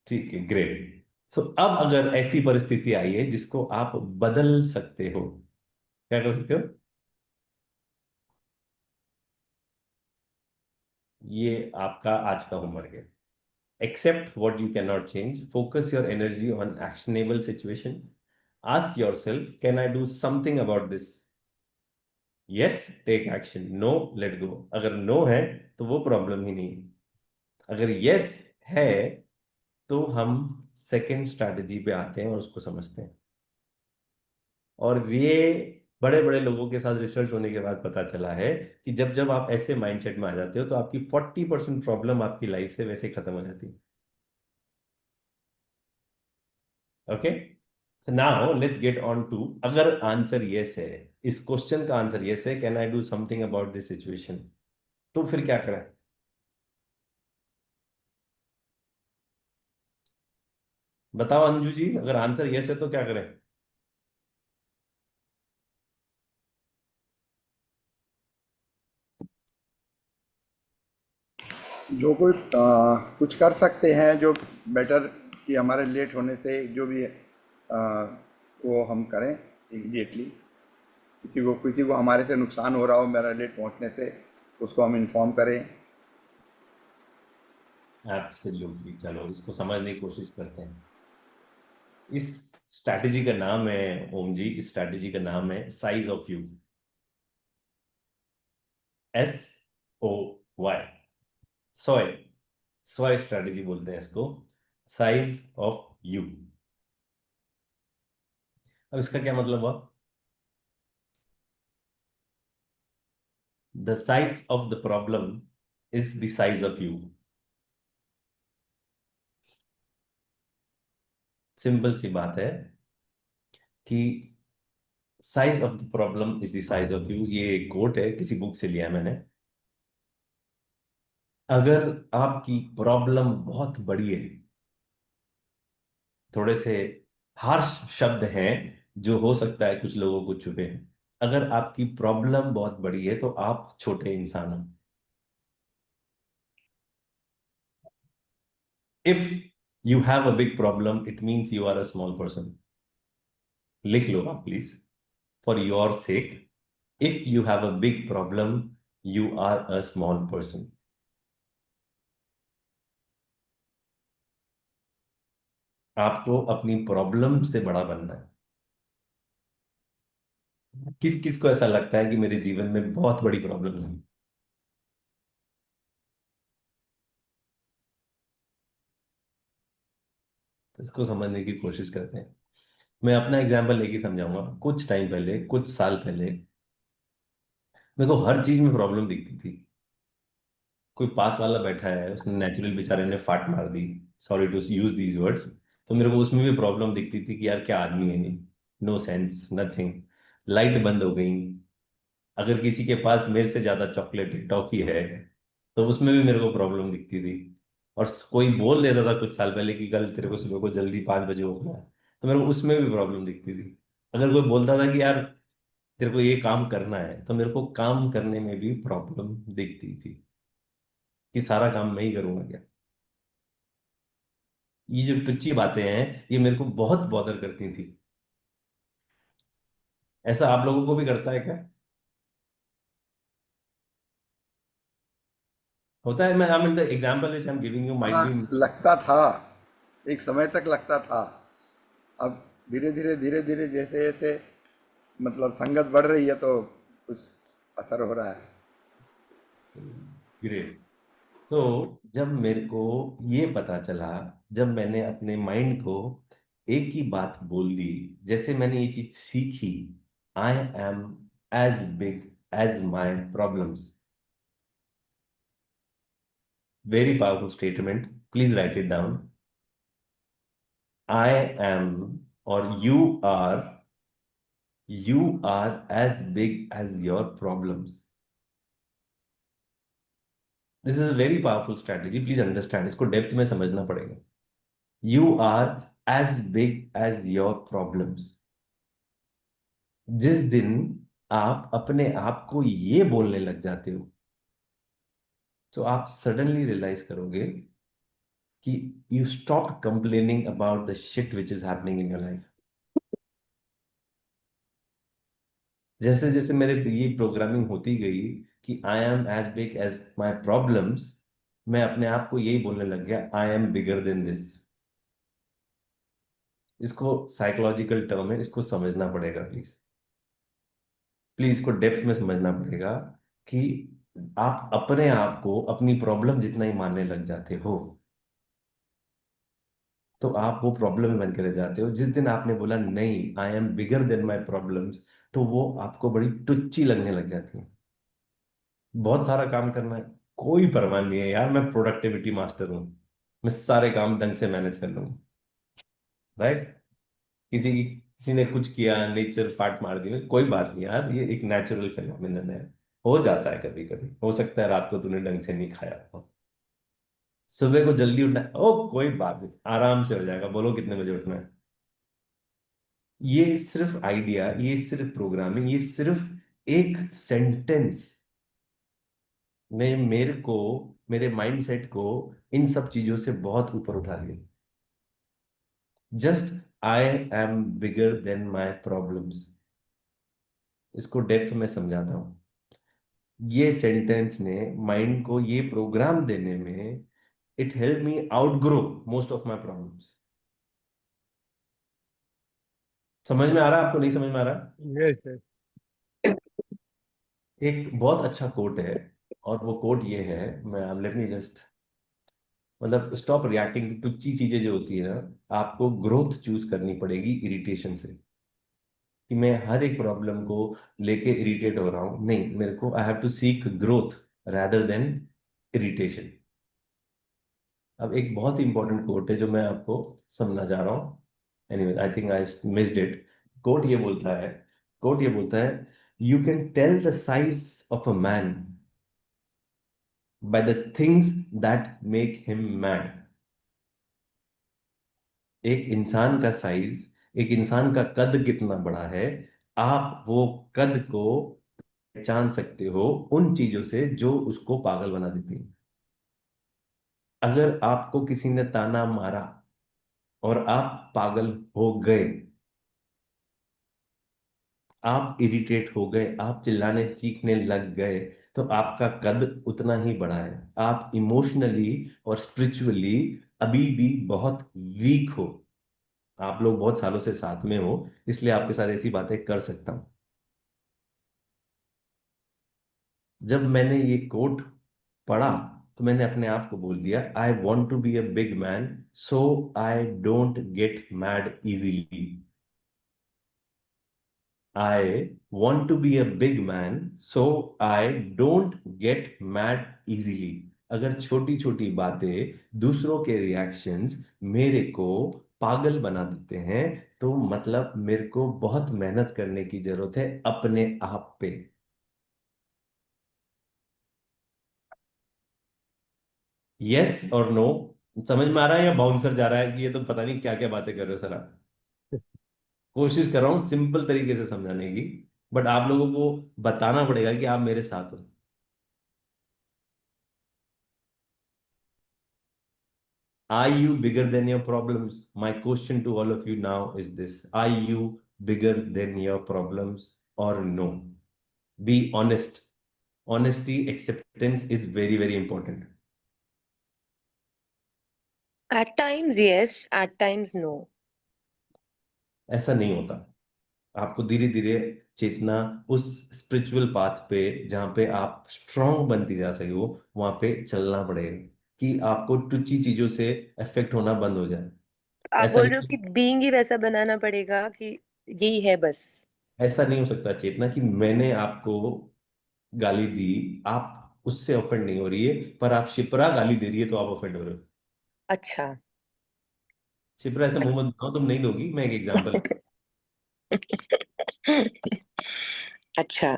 B: ठीक है, ग्रेट। सो अब अगर ऐसी परिस्थिति आई है जिसको आप बदल सकते हो, क्या कर सकते हो? ये आपका आज का होमवर्क है। Accept what you cannot change. Focus your energy on actionable situations. Ask yourself, can I do something about this? Yes, take action. No, let go. अगर no है तो वो प्रॉब्लम ही नहीं है। अगर yes है तो हम सेकेंड स्ट्रैटेजी पे आते हैं और उसको समझते हैं। और ये बड़े बड़े लोगों के साथ रिसर्च होने के बाद पता चला है कि जब जब आप ऐसे माइंडसेट में आ जाते हो तो आपकी 40% प्रॉब्लम आपकी लाइफ से वैसे ही खत्म हो जाती है। Okay, so now let's get on to, अगर आंसर यस है, इस क्वेश्चन का आंसर यस है, can I do something about this situation, तो फिर क्या करें? बताओ अंजू जी, अगर आंसर यस है तो क्या करें?
K: जो कोई कुछ कर सकते हैं जो बेटर, कि हमारे लेट होने से जो भी वो हम करें इमीडिएटली। किसी को हमारे से नुकसान हो रहा हो मेरा लेट पहुंचने से, उसको हम इन्फॉर्म करें।
B: एब्सोल्युटली, चलो इसको समझने की कोशिश करते हैं। इस स्ट्रैटेजी का नाम है ओम जी, इस स्ट्रैटेजी का नाम है size of you. SOY, soy, soy strategy बोलते हैं इसको, साइज ऑफ यू। अब इसका क्या मतलब हुआ? The size of the problem is the size of you. Simple सी बात है कि size of the problem is the size of you. ये कोट है, किसी बुक से लिया है मैंने। अगर आपकी प्रॉब्लम बहुत बड़ी है, थोड़े से हार्श शब्द हैं जो हो सकता है कुछ लोगों को चुभे, अगर आपकी प्रॉब्लम बहुत बड़ी है तो आप छोटे इंसान हो। If you have a big problem it means you are a small person. लिख लो आप please, for your sake, if you have a big problem you are a small person. आपको अपनी प्रॉब्लम से बड़ा बनना है। किस किस को ऐसा लगता है कि मेरे जीवन में बहुत बड़ी प्रॉब्लम्स हैं? इसको समझने की कोशिश करते हैं। मैं अपना एग्जांपल लेके समझाऊंगा। कुछ टाइम पहले, कुछ साल पहले, मेरे को हर चीज में प्रॉब्लम दिखती थी। कोई पास वाला बैठा है, उसने नेचुरल बेचारे ने फाट मार दी, sorry to use these words, तो मेरे को उसमें भी प्रॉब्लम दिखती थी कि यार क्या आदमी है ये, नो सेंस नथिंग। लाइट बंद हो गई, अगर किसी के पास मेरे से ज्यादा चॉकलेट है, टॉफी है, तो उसमें भी मेरे को प्रॉब्लम दिखती थी। और कोई बोल देता था कुछ साल पहले कि कल तेरे को सुबह को जल्दी 5 बजे उठना है, तो मेरे को उसमें भी प्रॉब्लम दिखती थी। अगर कोई बोलता था कि यार तेरे को ये काम करना है, तो मेरे को काम करने में भी प्रॉब्लम दिखती थी कि सारा काम मैं ही करूंगा क्या। ये जो टुच्ची बातें हैं ये मेरे को बहुत बॉदर करती थी। ऐसा आप लोगों को भी करता है क्या? होता है? मैं I mean the example which I am giving you might
K: हाँ,
B: बी।
K: लगता था, एक समय तक लगता था। अब धीरे धीरे जैसे जैसे मतलब संगत बढ़ रही है तो कुछ असर हो रहा है।
B: ग्रेट। तो जब मेरे को ये पता चला, जब मैंने अपने माइंड को एक ही बात बोल दी, जैसे मैंने ये चीज सीखी, I am as big as my problems. Very powerful statement, please write it down. I am और you are as big as your problems. This is a very powerful strategy, please understand, इसको डेप्थ में समझना पड़ेगा। You are as big as your problems. जिस दिन आप अपने आप को ये बोलने लग जाते हो तो आप सडनली रियलाइज करोगे कि you stop complaining about the shit which is happening in your life. जैसे जैसे मेरे ये प्रोग्रामिंग होती गई कि I am as big as my problems, मैं अपने आप को यही बोलने लग गया, I am bigger than this. इसको साइकोलॉजिकल टर्म है, इसको समझना पड़ेगा प्लीज। प्लीज इसको डेप्थ में समझना पड़ेगा कि आप अपने आप को अपनी प्रॉब्लम जितना ही मानने लग जाते हो तो आप वो प्रॉब्लम में बन के रह जाते हो। जिस दिन आपने बोला नहीं, आई am bigger than my problems, तो वो आपको बड़ी टुच्ची लगने लग जाती है। बहुत सारा काम करना है, कोई परवाह नहीं है यार, मैं प्रोडक्टिविटी मास्टर हूँ, मैं सारे काम ढंग से मैनेज कर लूंगा। राइट? किसी ने कुछ किया, नेचर फाट मार दी, कोई बात नहीं यार, ये एक नेचुरल फिनोमिनन है, हो जाता है कभी कभी। हो सकता है रात को तूने ढंग से नहीं खाया हो, सुबह को जल्दी उठना है, ओ कोई बात नहीं, आराम से हो जाएगा, बोलो कितने बजे उठना है। ये सिर्फ आइडिया, ये सिर्फ प्रोग्रामिंग, ये सिर्फ एक सेंटेंस ने मेरे को, मेरे माइंडसेट को इन सब चीजों से बहुत ऊपर उठा दिया। Just I am bigger than my problems, इसको डेप्थ में समझाता हूं। ये सेंटेंस ने माइंड को ये प्रोग्राम देने में, it help me outgrow most of my problems. समझ में आ रहा है आपको, नहीं समझ में आ रहा?
J: Yes yes.
B: एक बहुत अच्छा कोट है, और वो कोट ये है, मैं लेट मी जस्ट, मतलब स्टॉप रिएक्टिंग टू टुच्ची चीजें जो होती है ना, आपको ग्रोथ चूज करनी पड़ेगी इरिटेशन से। कि मैं हर एक प्रॉब्लम को लेके इरिटेट हो रहा हूं, नहीं, मेरे को I have to seek growth rather than irritation. अब एक बहुत ही इंपॉर्टेंट कोट है जो मैं आपको समझना चाह रहा हूँ, anyway I think I missed it. Quote ये बोलता है, कोट ये बोलता है, you can tell the size of a man by the things that make him mad. एक इंसान का साइज, एक इंसान का कद कितना बड़ा है, आप वो कद को पहचान सकते हो उन चीजों से जो उसको पागल बना देती हैं। अगर आपको किसी ने ताना मारा और आप पागल हो गए, आप इरिटेट हो गए, आप चिल्लाने चीखने लग गए, तो आपका कद उतना ही बड़ा है। आप इमोशनली और स्पिरिचुअली अभी भी बहुत वीक हो। आप लोग बहुत सालों से साथ में हो, इसलिए आपके साथ ऐसी बातें कर सकता हूं। जब मैंने ये कोट पढ़ा तो मैंने अपने आप को बोल दिया, I want to be a big man so I don't get mad easily. I want to be a big man, so I don't get mad easily. अगर छोटी छोटी बातें, दूसरों के रिएक्शंस मेरे को पागल बना देते हैं, तो मतलब मेरे को बहुत मेहनत करने की जरूरत है अपने आप पे। यस और नो? समझ में आ रहा है या बाउंसर जा रहा है कि ये तो पता नहीं क्या क्या बातें कर रहे हो सर आप? कोशिश कर रहा हूँ सिंपल तरीके से समझाने की, बट आप लोगों को बताना पड़ेगा कि आप मेरे साथ हो। Are you bigger than your problems? My question to all of you now is this: are you bigger than your problems or no? Be honest. Honesty, acceptance is very, very important.
D: At times, yes. At times, no.
B: ऐसा नहीं होता। आपको धीरे धीरे चेतना उस स्पिरिचुअल पाथ पे जहाँ पे आप स्ट्रांग बनती जा सके हो, वहां पे चलना पड़ेगा कि आपको टुच्ची चीजों से अफेक्ट होना बंद हो जाए।
D: आप
B: ऐसा
D: बोल रहे हो
B: नहीं,
D: कि बीइंग ही वैसा बनाना पड़ेगा कि यही है बस।
B: ऐसा नहीं हो सकता चेतना कि मैंने आपको गाली दी, आप उससे ऑफेंड नहीं हो रही है, पर आप शिप्रा गाली दे रही है तो आप ऑफेंड हो रहे हो।
D: अच्छा।
B: शिप्रा ऐसे मुंह मत बनाओ, तुम नहीं दोगी, मैं एक एग्जांपल।
D: अच्छा।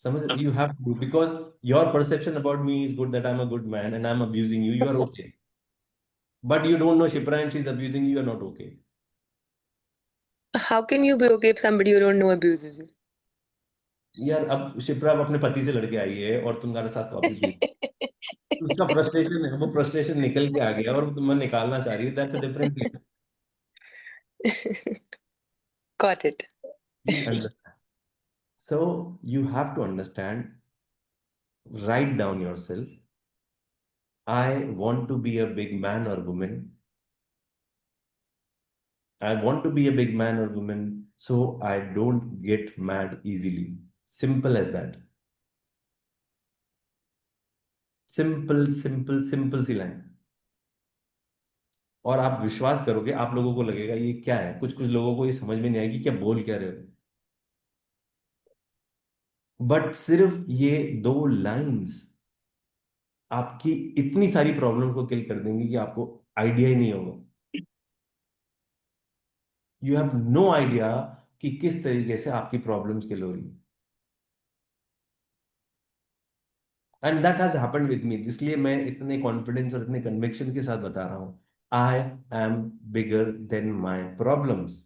B: समझ, you have to, because your perception about me is good, that I am a good man and I am abusing you, you are okay, but you don't know Shipra and she is abusing you, you are not okay.
D: How can you be okay if somebody you don't know abuses you?
B: यार अब शिप्रा अब अपने पति से लड़के आई है और तुम्हारे साथ कॉपी की, उसका फ्रस्ट्रेशन है, वो फ्रस्ट्रेशन निकल के आ गया और तुम्हें निकालना चाह रही है, that's a different thing.
D: Got it.
B: Please understand. So you have to understand, write down yourself. I want to be a big man or woman. I want to be a big man or woman so I don't get mad easily. Simple as that. Simple सी लाइन. और आप विश्वास करोगे, आप लोगों को लगेगा ये क्या है, कुछ कुछ लोगों को ये समझ में नहीं आएगी क्या बोल क्या रहे हो, बट सिर्फ ये 2 लाइंस आपकी इतनी सारी प्रॉब्लम को किल कर देंगी कि आपको आइडिया ही नहीं होगा. यू हैव नो आइडिया कि किस तरीके से आपकी प्रॉब्लम्स किल हो रही है. And that has happened with me, इसलिए मैं इतने कॉन्फिडेंस और इतने कन्विक्शन के साथ बता रहा हूं. आई am bigger than my problems.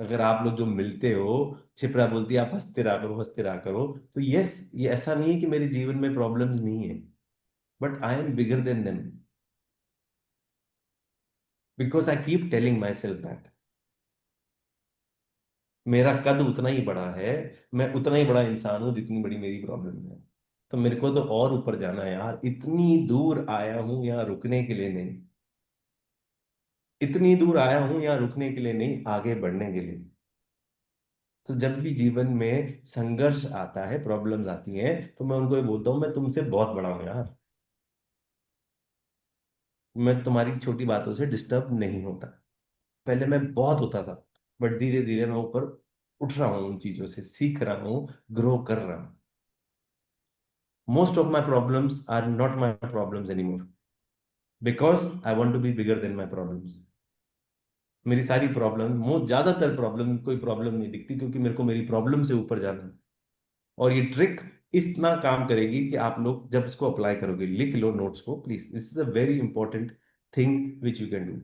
B: अगर आप लोग जो मिलते हो, शिप्रा बोलती है आप हंसते रहा करो, तो यस, ये ऐसा नहीं है कि मेरे जीवन में प्रॉब्लम्स नहीं है, but I am bigger then them, because I keep telling my self that. मेरा कद उतना ही बड़ा है, मैं उतना ही बड़ा इंसान हूं जितनी बड़ी मेरी प्रॉब्लम है. तो मेरे को तो और ऊपर जाना है यार, इतनी दूर आया हूं यहाँ रुकने के लिए नहीं, इतनी दूर आया हूं यहाँ रुकने के लिए नहीं, आगे बढ़ने के लिए. तो जब भी जीवन में संघर्ष आता है, प्रॉब्लम्स आती हैं, तो मैं उनको ये बोलता हूँ मैं तुमसे बहुत बड़ा हूं यार, मैं तुम्हारी छोटी बातों से डिस्टर्ब नहीं होता. पहले मैं बहुत होता था, बट धीरे धीरे मैं ऊपर उठ रहा हूँ, उन चीजों से सीख रहा हूँ, ग्रो कर रहा हूँ. Most of my problems are not my problems anymore, because I want to be bigger than my problems. मेरी सारी प्रॉब्लम, ज्यादातर प्रॉब्लम, कोई प्रॉब्लम नहीं दिखती, क्योंकि मेरे को मेरी प्रॉब्लम से ऊपर जाना है. और ये ट्रिक इतना काम करेगी कि आप लोग जब इसको अप्लाई करोगे, लिख लो नोट्स को please, this is a very important thing which you can do.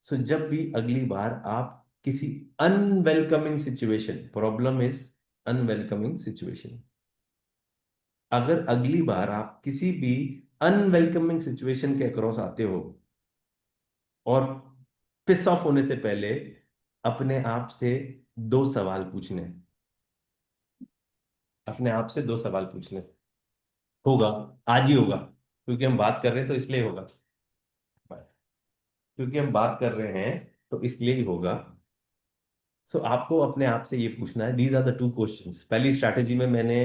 B: So जब भी अगली बार आप किसी unwelcoming situation, problem is unwelcoming situation, अगर अगली बार आप किसी भी अनवेलकमिंग सिचुएशन के अक्रॉस आते हो, और पिस ऑफ होने से पहले अपने आप से 2 सवाल पूछने, अपने आप से 2 सवाल पूछने. होगा, आज ही होगा, क्योंकि हम बात कर रहे हैं तो इसलिए होगा, क्योंकि हम बात कर रहे हैं तो इसलिए ही होगा. सो आपको अपने आप से ये पूछना है. These are the 2 questions. पहली स्ट्रैटेजी में मैंने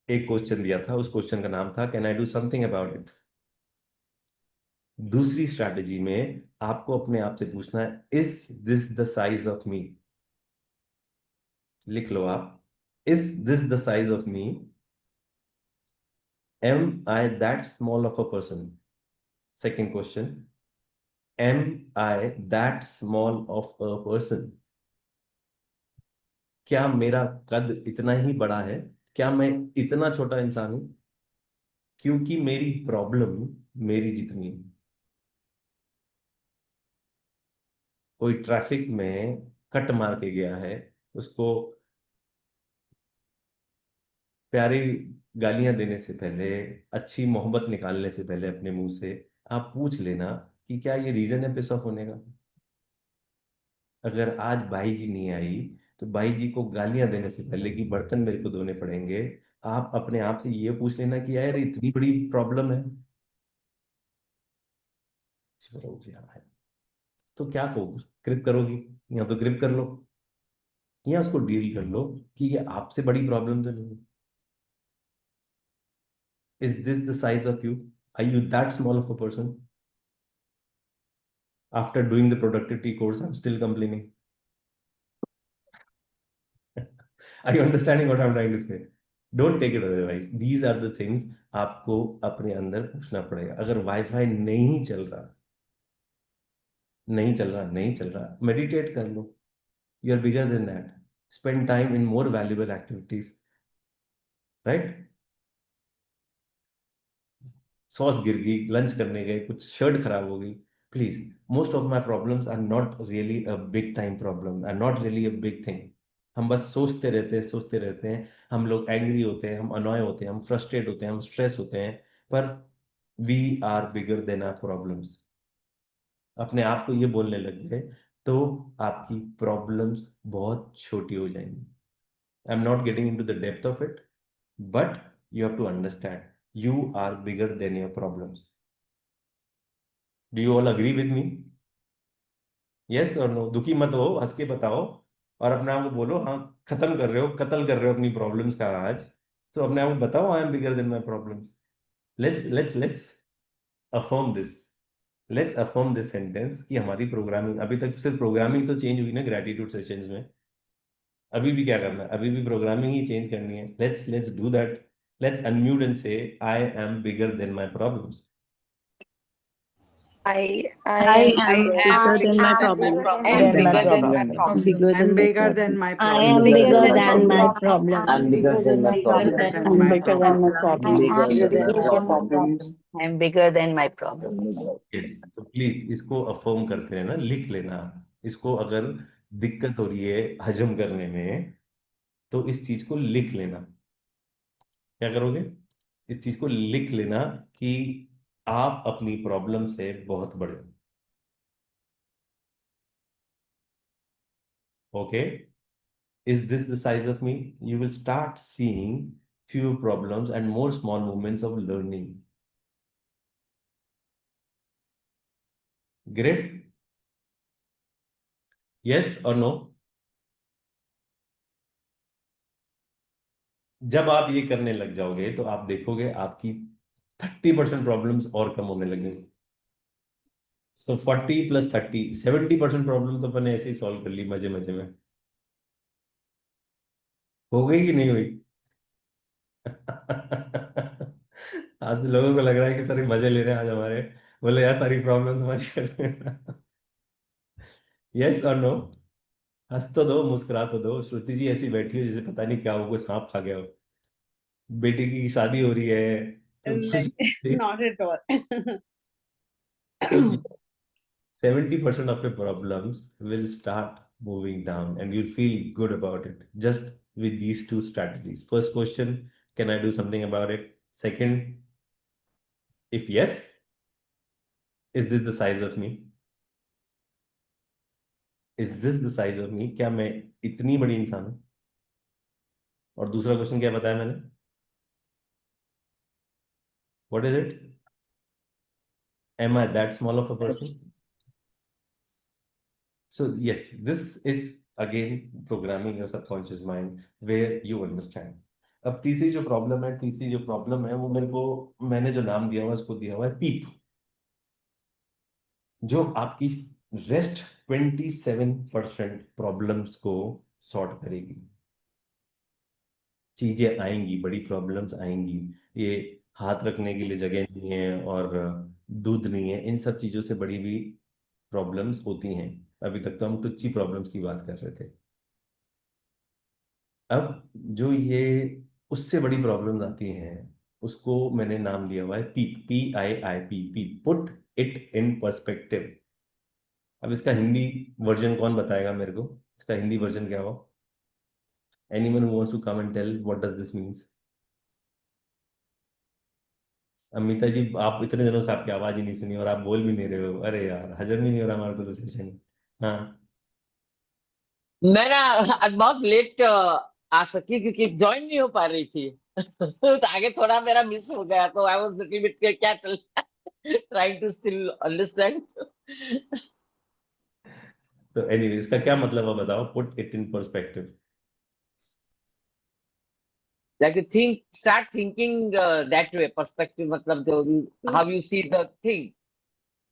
B: एक क्वेश्चन दिया था, उस क्वेश्चन का नाम था can I do something about it. दूसरी स्ट्रैटेजी में आपको अपने आप से पूछना है is this the size of me. लिख लो आप, is this the size of me, am I that small of a person. Second question, am I that small of a person. क्या मेरा कद इतना ही बड़ा है, क्या मैं इतना छोटा इंसान हूं, क्योंकि मेरी प्रॉब्लम मेरी जितनी है. कोई ट्रैफिक में कट मार के गया है, उसको प्यारी गालियां देने से पहले, अच्छी मोहब्बत निकालने से पहले अपने मुंह से आप पूछ लेना कि क्या ये रीजन है पिस ऑफ होने का. अगर आज बाई जी नहीं आई, तो बाई जी को गालियां देने से पहले कि बर्तन मेरे को धोने पड़ेंगे, आप अपने आप से ये पूछ लेना कि यार इतनी बड़ी प्रॉब्लम है. है तो क्या कहोगे, ग्रिप करोगी, या तो ग्रिप कर लो, या उसको डील कर लो कि ये आपसे बड़ी प्रॉब्लम तो नहीं है. Is this the size of you, are you that small of a person. After doing the productivity course I am still complaining. Are you understanding what I'm trying to say? Don't take it otherwise. These are the things आपको अपने अंदर पूछना पड़ेगा. अगर वाईफाई नहीं चल रहा, मेडिटेट कर लो. You are bigger than that. Spend time in more valuable activities. Right? Sauce गिर गई, लंच करने गए, कुछ शर्ट खराब हो गई, Please, most of my problems are not really a big time problem, are not really a big thing. हम बस सोचते रहते हैं, हम लोग एंग्री होते हैं, हम अनॉय होते हैं, हम फ्रस्ट्रेट होते हैं, हम स्ट्रेस होते हैं, पर we are bigger than our problems. अपने आप को ये बोलने लग गए तो आपकी प्रॉब्लम्स बहुत छोटी हो जाएंगी। I am not getting into the depth of it, but you have to understand you are bigger than your problems. Do you all agree with me? Yes और नो? दुखी मत हो, हंस के बताओ और अपने आप को बोलो हाँ, खत्म कर रहे हो, कत्ल कर रहे हो अपनी प्रॉब्लम्स का आज, तो अपने आप को बताओ आई am bigger than my problems. Let's affirm this, let's affirm this sentence कि हमारी प्रोग्रामिंग, अभी तक सिर्फ प्रोग्रामिंग तो चेंज हुई ना ग्रेटिट्यूड सेशंस में, अभी भी क्या करना है? अभी भी प्रोग्रामिंग ही चेंज करनी है। Let's do that. Let's unmute and say I am bigger than my problems.
D: I
F: I
D: am
F: am
D: bigger than my
F: bigger
D: problems.
F: than my problems.
D: Bigger
C: I'm
D: than my
C: bigger than
D: problems.
C: my
D: I
C: problems.
D: am bigger than my problems.
E: I'm bigger than my
C: Bigger
E: problems.
C: than
D: I'm
C: my
D: bigger than my
C: problems.
D: problems.
E: Bigger than my problems.
I: I'm bigger than my problems.
B: Yes, तो प्लीज इसको अफर्म करते रहना, लिख लेना। इसको अगर दिक्कत हो रही है हजम करने में तो इस चीज को लिख लेना। क्या करोगे? इस चीज को लिख लेना कि आप अपनी प्रॉब्लम से बहुत बड़े हो। Okay, is this the size of me? You will start seeing fewer problems and more small moments of learning. Great? Yes or no? जब आप ये करने लग जाओगे तो आप देखोगे आपकी 30% प्रॉब्लम्स और कम होने लगेंगी। सो 40 + 30 70% प्रॉब्लम तो अपने ऐसे ही सॉल्व कर ली मजे मजे में। हो गई कि नहीं हुई? आज लोगों को लग रहा है कि सारे मजे ले रहे हैं आज हमारे, बोले यार सारी प्रॉब्लम तुम्हारी कर। यस और नो? हंस तो दो, मुस्कुरा तो दो। श्रुति जी ऐसी बैठी हो जैसे पता नहीं क्या हो, कोई सांप खा गया हो। बेटी की शादी हो रही है तो खुशी।
F: Not at all.
B: तो 70% of your problems will start moving down and you'll feel good about it just with these two strategies. First question, can I do something about it? Second, if yes, is this the size of me? Is this the size of me? क्या मैं इतनी बड़ी इंसान हूं? और दूसरा क्वेश्चन क्या बताया मैंने? What is it? Am I that small of a person? So yes, this is again programming your subconscious mind where you understand. अब तीसरी जो प्रॉब्लम है वो मेरे को, मैंने जो नाम दिया हुआ है उसको दिया हुआ है पीप, जो आपकी रेस्ट 27% प्रॉब्लम्स को सॉर्ट करेगी। चीजें आएंगी, बड़ी प्रॉब्लम्स आएंगी, ये हाथ रखने के लिए जगह नहीं है और दूध नहीं है, इन सब चीजों से बड़ी भी प्रॉब्लम्स होती हैं। अभी तक तो हम टुच्ची प्रॉब्लम्स की बात कर रहे थे। अब जो ये उससे बड़ी प्रॉब्लम्स आती हैं उसको मैंने नाम दिया हुआ है पीप, PIIP, put it in perspective. अब इसका हिंदी वर्जन कौन बताएगा मेरे को? इसका हिंदी वर्जन क्या हो? Anyone who wants to come and tell what does this means? Amita ji, आप इतने दिनों से आपकी आवाज ही नहीं सुनी और आप बोल भी नहीं रहे हो। अरे यार, हजम ही नहीं हो रहा हमारे को तो सेशन। हाँ,
L: मैं ना बहुत लेट आ सकी क्योंकि ज्वाइन नहीं हो पा रही थी। तो आगे थोड़ा मेरा मिस हो गया, तो आई वाज लिटिल बिट क्या ट्राइंग टू स्टिल अंडरस्टैंड।
B: तो एनीवे इसका क्या मतलब है बताओ? Put it in perspective.
L: Like you think, start thinking that way. Perspective मतलब जो how you see the thing,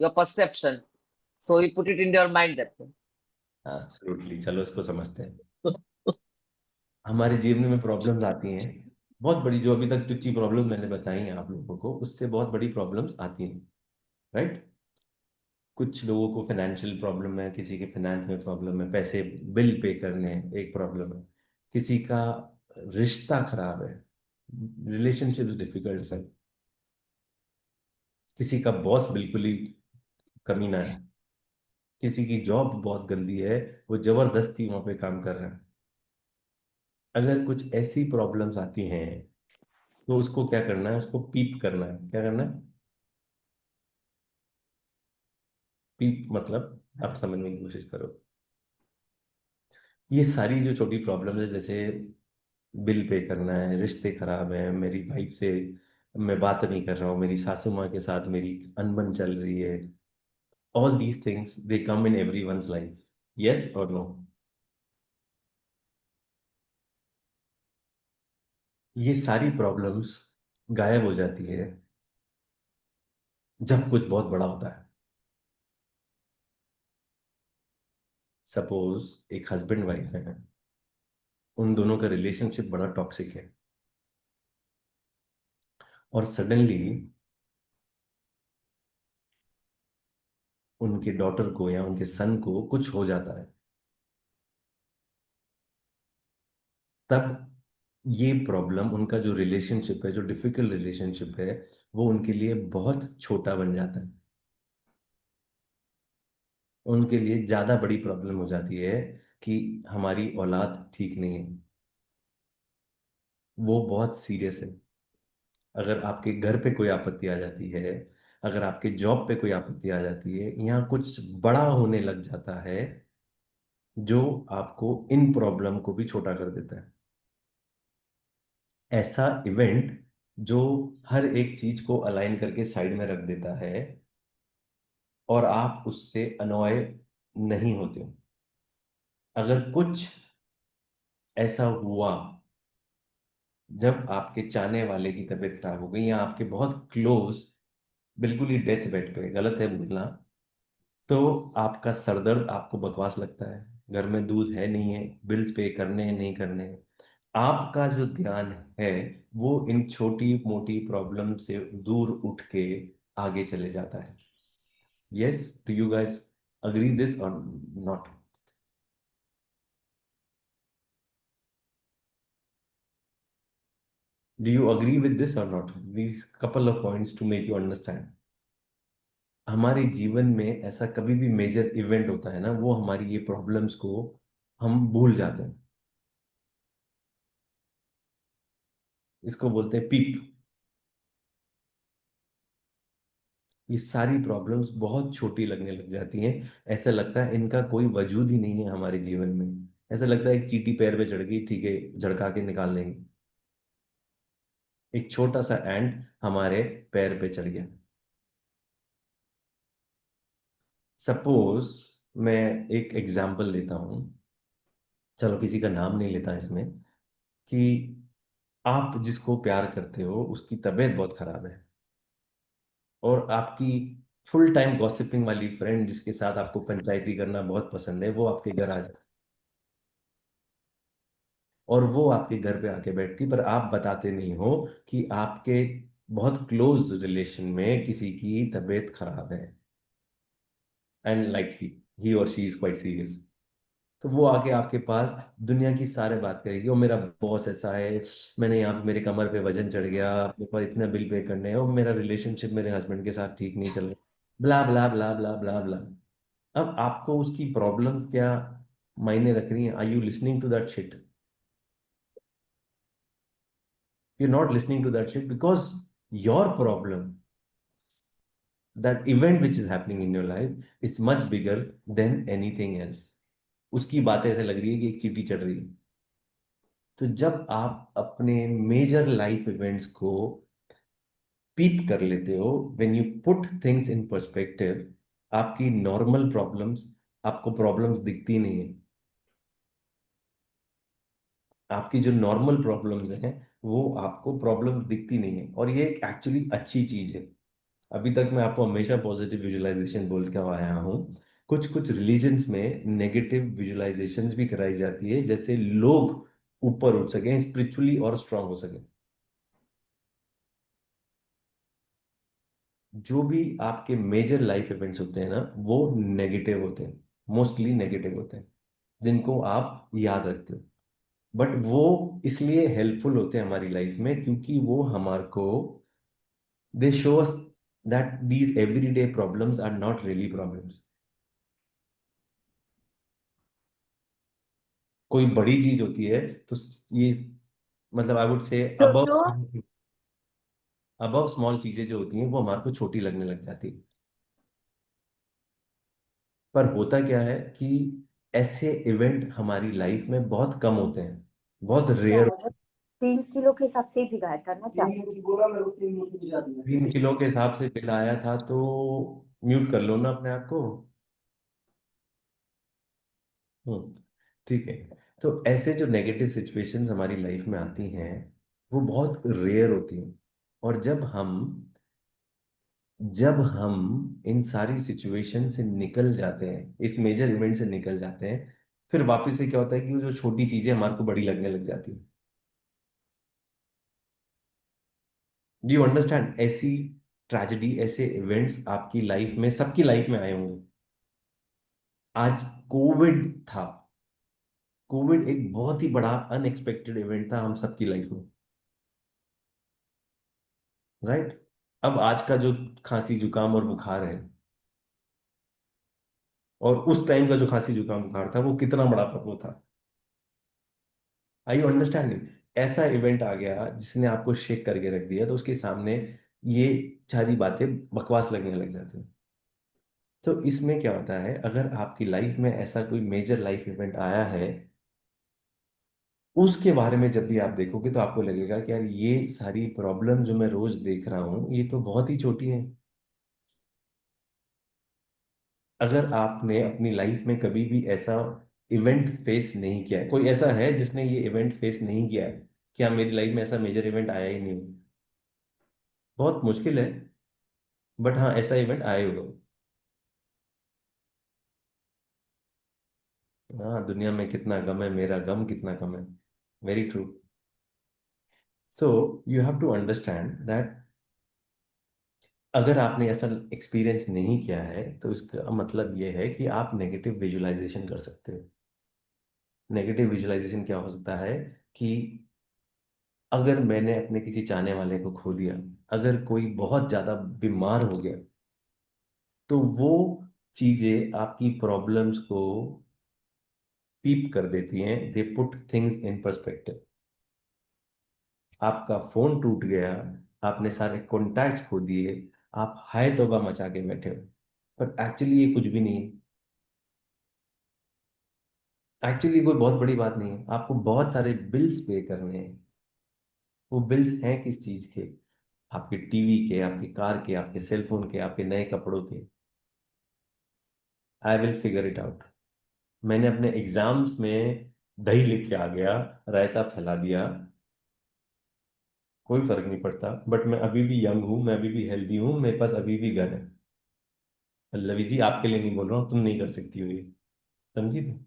L: your perception. So you put it in your mind that way.
B: Absolutely, चलो इसको समझते हैं। हमारे जीवन में प्रॉब्लम्स आती हैं बहुत बड़ी, जो अभी तक टुच्ची प्रॉब्लम मैंने बताई हैं आप लोगों को, उससे बहुत बड़ी प्रॉब्लम्स आती हैं, राइट? कुछ लोगों को फाइनेंशियल प्रॉब्लम है, किसी के फाइनेंस में प्रॉब्लम है, पैसे बिल पे करने एक प्रॉब्लम है, किसी का रिश्ता खराब है, रिलेशनशिप्स डिफिकल्ट है, किसी का बॉस बिल्कुल ही कमीना है, किसी की जॉब बहुत गंदी है, वो जबरदस्ती वहां पे काम कर रहा है। अगर कुछ ऐसी प्रॉब्लम्स आती हैं तो उसको क्या करना है, उसको पीप करना है। क्या करना है? पीप मतलब आप समझने की कोशिश करो। ये सारी जो छोटी प्रॉब्लम्स है, जैसे बिल पे करना है, रिश्ते खराब हैं, मेरी वाइफ से मैं बात नहीं कर रहा हूँ, मेरी सासू माँ के साथ मेरी अनबन चल रही है, all these things they come in everyone's life, yes और नो? ये सारी प्रॉब्लम्स गायब हो जाती है जब कुछ बहुत बड़ा होता है। सपोज एक हस्बैंड वाइफ है, उन दोनों का रिलेशनशिप बड़ा टॉक्सिक है, और सडनली उनके डॉटर को या उनके सन को कुछ हो जाता है, तब ये प्रॉब्लम, उनका जो रिलेशनशिप है, जो डिफिकल्ट रिलेशनशिप है, वो उनके लिए बहुत छोटा बन जाता है, उनके लिए ज्यादा बड़ी प्रॉब्लम हो जाती है कि हमारी औलाद ठीक नहीं है। वो बहुत सीरियस है। अगर आपके घर पे कोई आपत्ति आ जाती है, अगर आपके जॉब पे कोई आपत्ति आ जाती है, यहाँ कुछ बड़ा होने लग जाता है जो आपको इन प्रॉब्लम को भी छोटा कर देता है। ऐसा इवेंट जो हर एक चीज को अलाइन करके साइड में रख देता है और आप उससे अनॉय नहीं होते हो। अगर कुछ ऐसा हुआ जब आपके चाहने वाले की तबीयत खराब हो गई, या आपके बहुत क्लोज, बिल्कुल ही डेथ बेड पे, गलत है बोलना, तो आपका सरदर्द आपको बकवास लगता है, घर में दूध है नहीं है, बिल्स पे करने हैं नहीं करने हैं, आपका जो ध्यान है वो इन छोटी मोटी प्रॉब्लम से दूर उठ के आगे चले जाता है। Yes, do you guys agree this और not? Do you agree with this or not? These couple of points to make you understand. हमारे जीवन में ऐसा कभी भी मेजर इवेंट होता है ना, वो हमारी ये प्रॉब्लम्स को हम भूल जाते हैं। इसको बोलते हैं पीप। ये सारी प्रॉब्लम्स बहुत छोटी लगने लग जाती हैं, ऐसा लगता है इनका कोई वजूद ही नहीं है हमारे जीवन में। ऐसा लगता है एक चींटी पैर पे चढ़ गई, ठीक है, झड़का के निकाल लेंगे। एक छोटा सा एंट हमारे पैर पे चढ़ गया। सपोज मैं एक एग्जाम्पल लेता हूं, चलो किसी का नाम नहीं लेता इसमें, कि आप जिसको प्यार करते हो उसकी तबीयत बहुत खराब है, और आपकी फुल टाइम गॉसिपिंग वाली फ्रेंड जिसके साथ आपको पंचायती करना बहुत पसंद है, वो आपके घर आ जाए, और वो आपके घर पे आके बैठती, पर आप बताते नहीं हो कि आपके बहुत क्लोज रिलेशन में किसी की तबीयत खराब है, एंड लाइक ही और शी इज क्वाइट सीरियस। तो वो आके आपके पास दुनिया की सारे बात करेगी, और मेरा बॉस ऐसा है, मैंने यहाँ पे मेरे कमर पे वजन चढ़ गया, मेरे पास इतना बिल पे करने हैं, और मेरा रिलेशनशिप मेरे हस्बैंड के साथ ठीक नहीं चल रहा, ब्ला ब्ला ब्ला ब्ला ब्ला ब्ला। अब आपको उसकी प्रॉब्लम्स क्या मायने रख रही हैं? Are you listening to that shit? You not listening to that shit because your problem, that event which is happening in your life is much bigger than anything else. उसकी बातें ऐसे लग रही है कि एक चींटी चढ़ रही है। तो जब आप अपने मेजर लाइफ इवेंट्स को पीप कर लेते हो, when you put things in perspective, आपकी नॉर्मल प्रॉब्लम्स, आपको प्रॉब्लम्स दिखती नहीं है। आपकी जो नॉर्मल प्रॉब्लम्स हैं वो आपको प्रॉब्लम दिखती नहीं है, और ये एक एक्चुअली अच्छी चीज है। अभी तक मैं आपको हमेशा पॉजिटिव विजुअलाइजेशन बोल के आया हूँ। कुछ कुछ रिलीजन्स में नेगेटिव विजुअलाइजेशंस भी कराई जाती है, जैसे लोग ऊपर उठ सकें स्पिरिचुअली और स्ट्रांग हो सके। जो भी आपके मेजर लाइफ इवेंट्स होते हैं ना, वो नेगेटिव होते हैं, मोस्टली नेगेटिव होते हैं, जिनको आप याद रखते हो। बट वो इसलिए हेल्पफुल होते हैं हमारी लाइफ में क्योंकि वो हमारे को, दे show us that these everyday problems are not really problems. कोई बड़ी चीज होती है तो ये मतलब आई वुड से
I: तो
B: अबव स्मॉल चीजें जो होती हैं वो हमारे को छोटी लगने लग जाती है। पर होता क्या है कि ऐसे इवेंट हमारी लाइफ में बहुत कम होते हैं, बहुत रेयर।
M: 3 किलो के हिसाब से ही भिगाया था ना चावल।
B: 3 किलो के हिसाब से बिल आया था तो म्यूट कर लो ना अपने आप को। ठीक है। तो ऐसे जो नेगेटिव सिचुएशंस हमारी लाइफ में आती हैं वो बहुत रेयर होती हैं। और जब हम इन सारी सिचुएशन से निकल जाते हैं, इस मेजर इवेंट से निकल जाते हैं, फिर वापस से क्या होता है कि वो जो छोटी चीजें हमारे को बड़ी लगने लग जाती है। Do you understand? ऐसी ट्रेजेडी, ऐसे इवेंट्स आपकी लाइफ में, सबकी लाइफ में आए होंगे। आज कोविड था। कोविड एक बहुत ही बड़ा अनएक्सपेक्टेड इवेंट था हम सबकी लाइफ में, राइट? अब आज का जो खांसी जुकाम और बुखार है, और उस टाइम का जो खांसी जुकाम बुखार था, वो कितना बड़ा वो था। आई यू अंडरस्टैंडिंग? ऐसा इवेंट आ गया जिसने आपको शेक करके रख दिया, तो उसके सामने ये सारी बातें बकवास लगने लग जाती हैं। तो इसमें क्या होता है, अगर आपकी लाइफ में ऐसा कोई मेजर लाइफ इवेंट आया है, उसके बारे में जब भी आप देखोगे तो आपको लगेगा कि यार ये सारी प्रॉब्लम जो मैं रोज देख रहा हूँ ये तो बहुत ही छोटी है। अगर आपने अपनी लाइफ में कभी भी ऐसा इवेंट फेस नहीं किया है, कोई ऐसा है जिसने ये इवेंट फेस नहीं किया है कि हाँ मेरी लाइफ में ऐसा मेजर इवेंट आया ही नहीं, बहुत मुश्किल है। बट हाँ, ऐसा इवेंट आए होगा। हाँ, दुनिया में कितना गम है, मेरा गम कितना कम है। Very true. So you have to understand that अगर आपने ऐसा एक्सपीरियंस नहीं किया है तो इसका मतलब ये है कि आप नेगेटिव विजुअलाइजेशन कर सकते हो। नेगेटिव विजुअलाइजेशन क्या हो सकता है कि अगर मैंने अपने किसी चाहने वाले को खो दिया, अगर कोई बहुत ज्यादा बीमार हो गया, तो वो चीजें आपकी प्रॉब्लम्स को पीप कर देती हैं। They put things in perspective. आपका फोन टूट गया, आपने सारे कॉन्टैक्ट्स खो दिए, आप हाय तौबा मचा के बैठे हो, पर एक्चुअली ये कुछ भी नहीं है। एक्चुअली कोई बहुत बड़ी बात नहीं है। आपको बहुत सारे बिल्स पे करने हैं। वो बिल्स हैं किस चीज के? आपके टीवी के, आपके कार के, आपके सेल फोन के, आपके नए कपड़ों के। I will figure it out. मैंने अपने एग्जाम्स में दही लिख के आ गया, रायता फैला दिया, कोई फर्क नहीं पड़ता। बट मैं अभी भी यंग हूँ, मैं अभी भी हेल्दी हूँ, मेरे पास अभी भी घर है। पल्लवी जी, आपके लिए नहीं बोल रहा हूँ, तुम नहीं कर सकती हो ये, समझी तुम?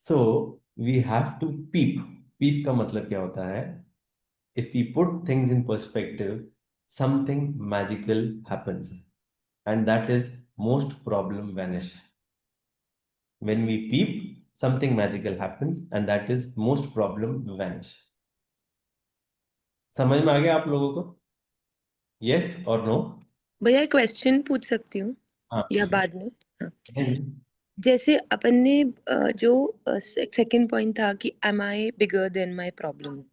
B: So we have to peep. Peep का मतलब क्या होता है? If we put things in perspective, something magical happens, and that is most problem vanish. When we peep, something magical happens, and that is most problem vanish. समझ में आ गया आप लोगों को? यस और नो?
D: भैया क्वेश्चन पूछ सकती हूँ
B: हाँ,
D: या बाद में? हाँ।
B: नहीं,
D: जैसे अपन ने जो सेकंड पॉइंट था कि am I bigger than my problem,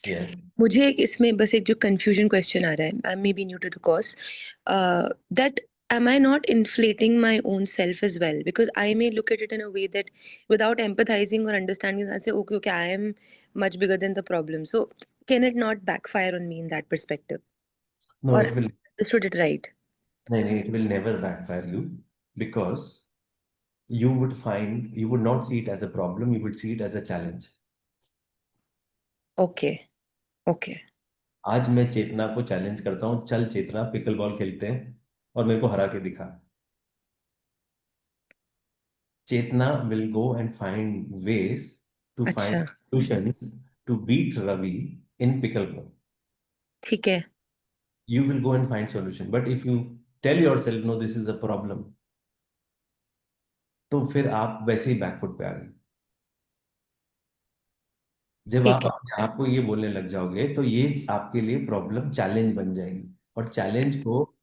B: yes,
D: मुझे इसमें बस एक जो कंफ्यूजन क्वेश्चन आ रहा है, I may be new to the course, that am I not inflating my own self as well? Because I may look at it in a way that without empathizing or understanding, I say, okay, I am much bigger than the problem. So can it not backfire on me in that perspective?
B: no,
D: Or
B: it will.
D: understood it right?
B: नहीं, it will never backfire you, because you would not see it as a problem, you would see it as a challenge.
D: Okay, okay.
B: आज मैं चेतना को चैलेंज करता हूँ, चल चेतना पिकल बॉल खेलते हैं, और मेरे को हरा के दिखा। चेतना will go and find ways to find
D: अच्छा,
B: solutions to beat Ravi in pickleball.
D: ठीक है।
B: You will go and find solution. But if you tell yourself, no, this is a problem, तो फिर आप वैसे ही बैकफुट पे आ गए। जब आप
D: ठीक है।
B: अपने आप को ये बोलने लग जाओगे तो ये आपके लिए प्रॉब्लम चैलेंज बन जाएगी, और चैलेंज को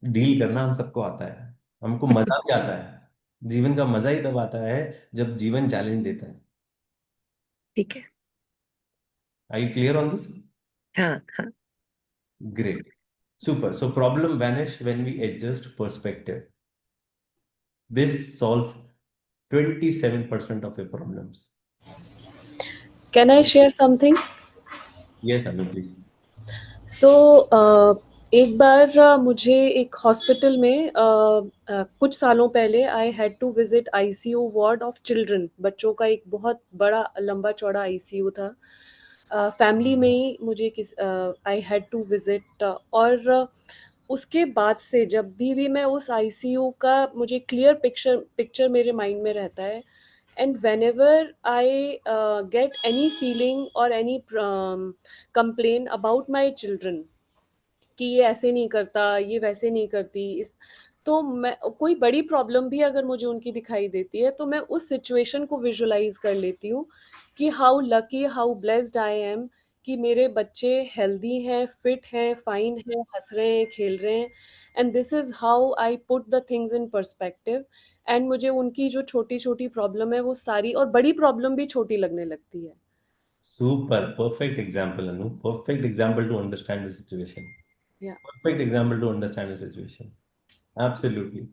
B: डील करना हम सबको आता है, हमको मजा भी आता है। जीवन का मजा ही तब आता है जब जीवन चैलेंज देता है।
D: ठीक है।
B: Are you clear on this?
D: हाँ हाँ।
B: Great. Super. So problem vanish when we adjust perspective. This solves 27% of your problems.
H: Can I share something?
B: Yes, Anu, please.
H: सो एक बार मुझे एक हॉस्पिटल में कुछ सालों पहले I had to visit ICU ward of children. बच्चों का एक बहुत बड़ा लंबा चौड़ा आईसीयू था। फैमिली में ही मुझे आई हैड टू विजिट, और उसके बाद से जब भी मैं उस आईसीयू का, मुझे क्लियर पिक्चर मेरे माइंड में रहता है। And whenever I get any feeling or any complaint about my children कि ये ऐसे नहीं करता, ये वैसे नहीं करती, इस तो मैं कोई बड़ी प्रॉब्लम भी अगर मुझे उनकी दिखाई देती है तो मैं उस सिचुएशन को विजुलाइज कर लेती हूँ कि how lucky, how blessed I am कि मेरे बच्चे हेल्दी हैं, फिट हैं, फाइन हैं, हंस रहे हैं, खेल रहे हैं। And this is how I put the things in perspective. And मुझे उनकी जो छोटी छोटी प्रॉब्लम है वो सारी, और बड़ी प्रॉब्लम भी छोटी लगने लगती है।
B: Super. Perfect example, Anu. Perfect example to understand the situation.
H: Yeah.
B: Perfect example to understand the situation. Absolutely.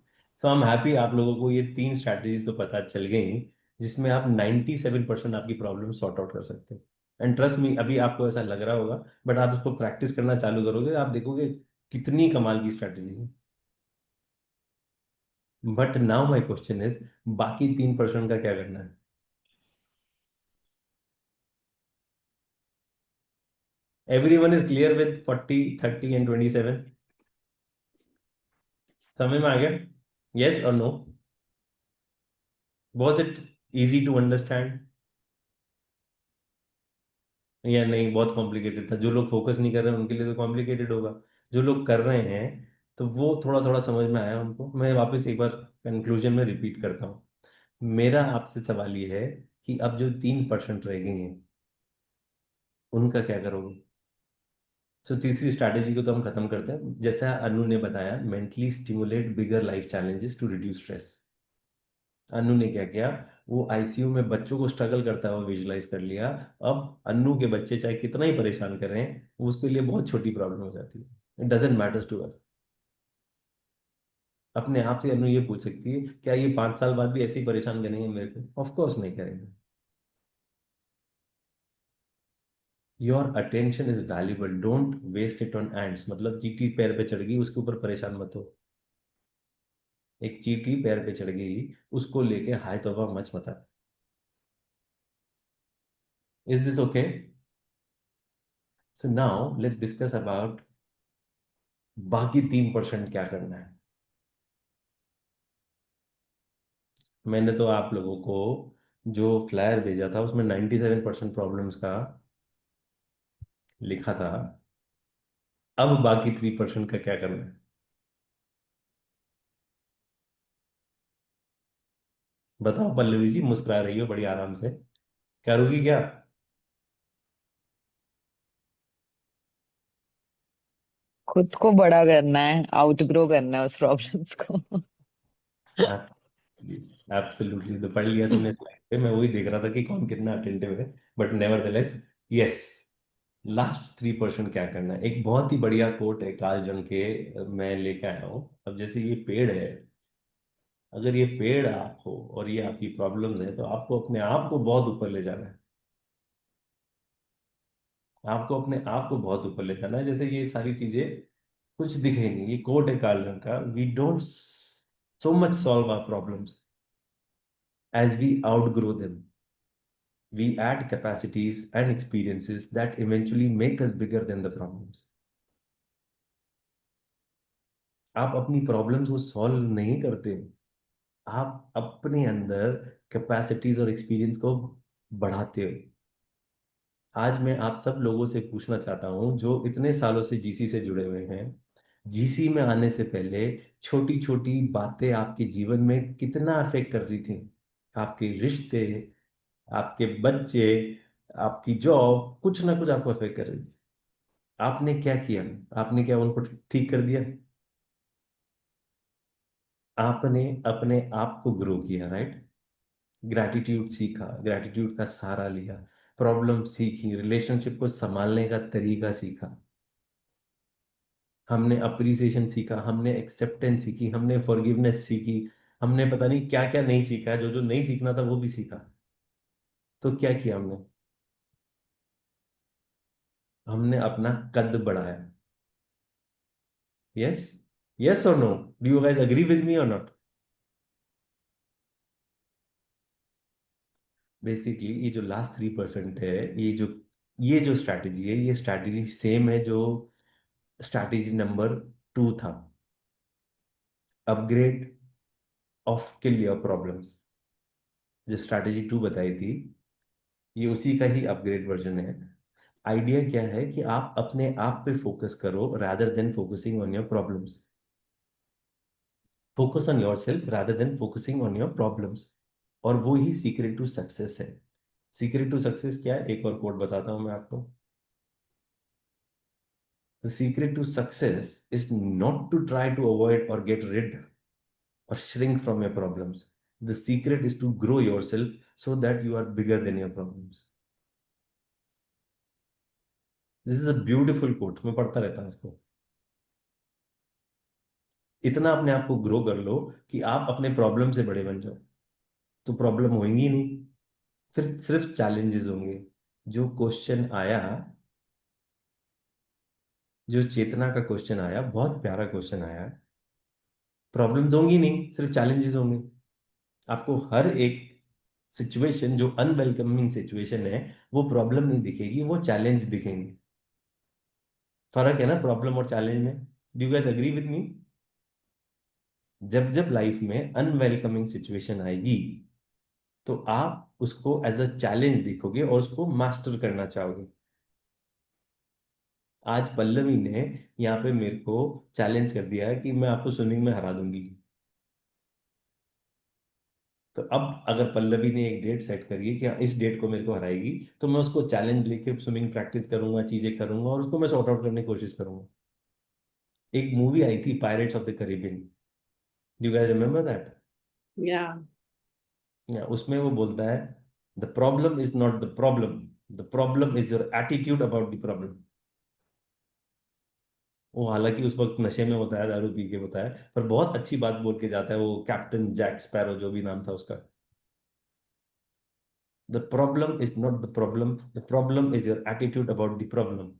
B: So I'm happy आप लोगों को ये 3 स्ट्रैटेजीज तो पता चल गई जिसमें आप 97% आपकी प्रॉब्लम सॉर्ट आउट कर सकते हैं। एंड ट्रस्ट मी, अभी आपको ऐसा लग रहा होगा, बट आप इसको प्रैक्टिस करना चालू करोगे आप देखोगे कितनी कमाल की स्ट्रैटेजी है। But now my question is, बाकी 3% का क्या करना है? Everyone is clear with 40, 30 and 27? समझ में आ गया? यस और नो? Was it easy to understand या नहीं? बहुत कॉम्प्लिकेटेड था? जो लोग फोकस नहीं कर रहे हैं उनके लिए तो कॉम्प्लिकेटेड होगा, जो लोग कर रहे हैं तो वो थोड़ा थोड़ा समझ में आया उनको। मैं वापस एक बार कंक्लूजन में रिपीट करता हूँ। मेरा आपसे सवाल ये है कि अब जो 3% रह गई हैं उनका क्या करोगे? तो तीसरी स्ट्रैटेजी को तो हम खत्म करते हैं। जैसा अनु ने बताया, mentally stimulate bigger life challenges to reduce stress. Anu ने क्या किया, वो आईसीयू में बच्चों को स्ट्रगल करता हुआ विजुलाइज कर लिया। अब अनु के बच्चे चाहे कितना ही परेशान कर रहे हैं, वो उसके लिए बहुत छोटी प्रॉब्लम हो जाती है। It doesn't matters to us. अपने आप से अनु ये पूछ सकती है, क्या ये 5 साल बाद भी ऐसे ही परेशान करेंगे मेरे को? ऑफ कोर्स नहीं करेंगे। Your attention is valuable, don't waste it on ants. मतलब चींटी पैर पे चढ़ गई उसके ऊपर परेशान मत हो। एक चींटी पैर पे चढ़ गई उसको लेके हाय तौबा मच मता। Is this okay? So now let's discuss about बाकी 3% क्या करना है। मैंने तो आप लोगों को जो फ्लायर भेजा था उसमें 97% प्रॉब्लम्स का लिखा था। अब बाकी 3% का क्या करना है बताओ? पल्लवी जी मुस्कुरा रही हो बड़ी आराम से, करोगी क्या?
L: खुद को बड़ा करना है, आउटग्रो करना है उस प्रॉब्लम्स को।
B: एब्सोल्युटली। तो पढ़ लिया तुमने स्लाइड पे, मैं वही देख रहा था कि कौन कितना अटेंटिव है। बट नेवरदलेस, यस, लास्ट 3% क्या करना है। एक बहुत ही बढ़िया कोट है कार्ल जंग के, मैं लेके आया हूँ। अब जैसे ये पेड़ है, अगर ये पेड़ आप हो और ये आपकी प्रॉब्लम्स है, तो आपको अपने आप को बहुत ऊपर ले जाना है। आपको अपने आप को बहुत ऊपर ले जाना है। जैसे ये सारी चीजें कुछ दिखे नहीं, ये कोट है कार्ल जंग का, we don't so much solve our problems as we outgrow them. We add capacities and experiences that eventually make us bigger than the problems. आप अपनी प्रॉब्लम्स को सॉल्व नहीं करते, आप अपने अंदर कैपेसिटीज और एक्सपीरियंस को बढ़ाते हो। आज मैं आप सब लोगों से पूछना चाहता हूं जो इतने सालों से जीसी से जुड़े हुए हैं, जीसी में आने से पहले छोटी छोटी बातें आपके जीवन में कितना अफेक्ट कर रही थी? आपके रिश्ते, आपके बच्चे, आपकी जॉब, कुछ ना कुछ आपको अफेक्ट कर रही थी। आपने क्या किया? आपने क्या उनको ठीक कर दिया? आपने अपने आप को ग्रो किया, राइट? ग्रैटिट्यूड सीखा, ग्रैटिट्यूड का सहारा लिया, प्रॉब्लम सीखी, रिलेशनशिप को संभालने का तरीका सीखा, हमने अप्रिसिएशन सीखा, हमने एक्सेप्टेंस सीखी, हमने फॉरगिवनेस सीखी, हमने पता नहीं क्या क्या नहीं सीखा, जो जो नहीं सीखना था वो भी सीखा। तो क्या किया हमने? हमने अपना कद बढ़ाया। यस, यस और no? Do you guys agree with me और नॉट? बेसिकली ये जो लास्ट 3% है, ये जो स्ट्रैटेजी है, ये स्ट्रैटेजी सेम है जो स्ट्रैटेजी नंबर 2 था, upgrade of kill your problems. जो स्ट्रैटेजी 2 बताई थी, ये उसी का ही अपग्रेड वर्जन है। आइडिया क्या है कि आप अपने आप पे फोकस करो rather than focusing on your problems. Focus on your self rather than focusing on your problems. और वो ही सीक्रेट टू सक्सेस है। सीक्रेट टू सक्सेस क्या है? एक और कोट बताता हूं मैं आपको। The secret to success is not to try to avoid or get rid or shrink from your problems. The secret is to grow yourself so that you are bigger than your problems. This is a beautiful quote. मैं पढ़ता रहता हूँ इसको। इतना अपने आप को ग्रो कर लो कि आप अपने प्रॉब्लम से बड़े बन जाओ, तो प्रॉब्लम होंगी ही नहीं, फिर सिर्फ चैलेंजेस होंगे। जो क्वेश्चन आया, जो चेतना का क्वेश्चन आया, बहुत प्यारा क्वेश्चन आया। प्रॉब्लम्स होंगी नहीं, सिर्फ चैलेंजेस होंगे। आपको हर एक सिचुएशन जो अनवेलकमिंग सिचुएशन है, वो प्रॉब्लम नहीं दिखेगी, वो चैलेंज दिखेंगे। फर्क है ना प्रॉब्लम और चैलेंज में? Do you guys agree with me? जब जब लाइफ में अनवेलकमिंग सिचुएशन आएगी, तो आप उसको एज अ चैलेंज देखोगे और उसको मास्टर करना चाहोगे। आज पल्लवी ने यहाँ पे मेरे को चैलेंज कर दिया है कि मैं आपको स्विमिंग में हरा दूंगी। तो अब अगर पल्लवी ने एक डेट सेट करी है कि हाँ, इस डेट को मेरे को हराएगी, तो मैं उसको चैलेंज लेके स्विमिंग प्रैक्टिस करूंगा, चीजें करूंगा और उसको मैं सॉर्ट आउट करने की कोशिश करूंगा। एक मूवी आई थी pirates of the Caribbean, do you guys remember that?
G: या
B: उसमें वो बोलता है, the problem is not the problem is your attitude about the problem. वो हालांकि उस वक्त नशे में होता है, दारू पी के होता है, पर बहुत अच्छी बात बोल के जाता है वो कैप्टन जैक स्पैरो, जो भी नाम था उसका। The problem is not the problem is your attitude about the problem.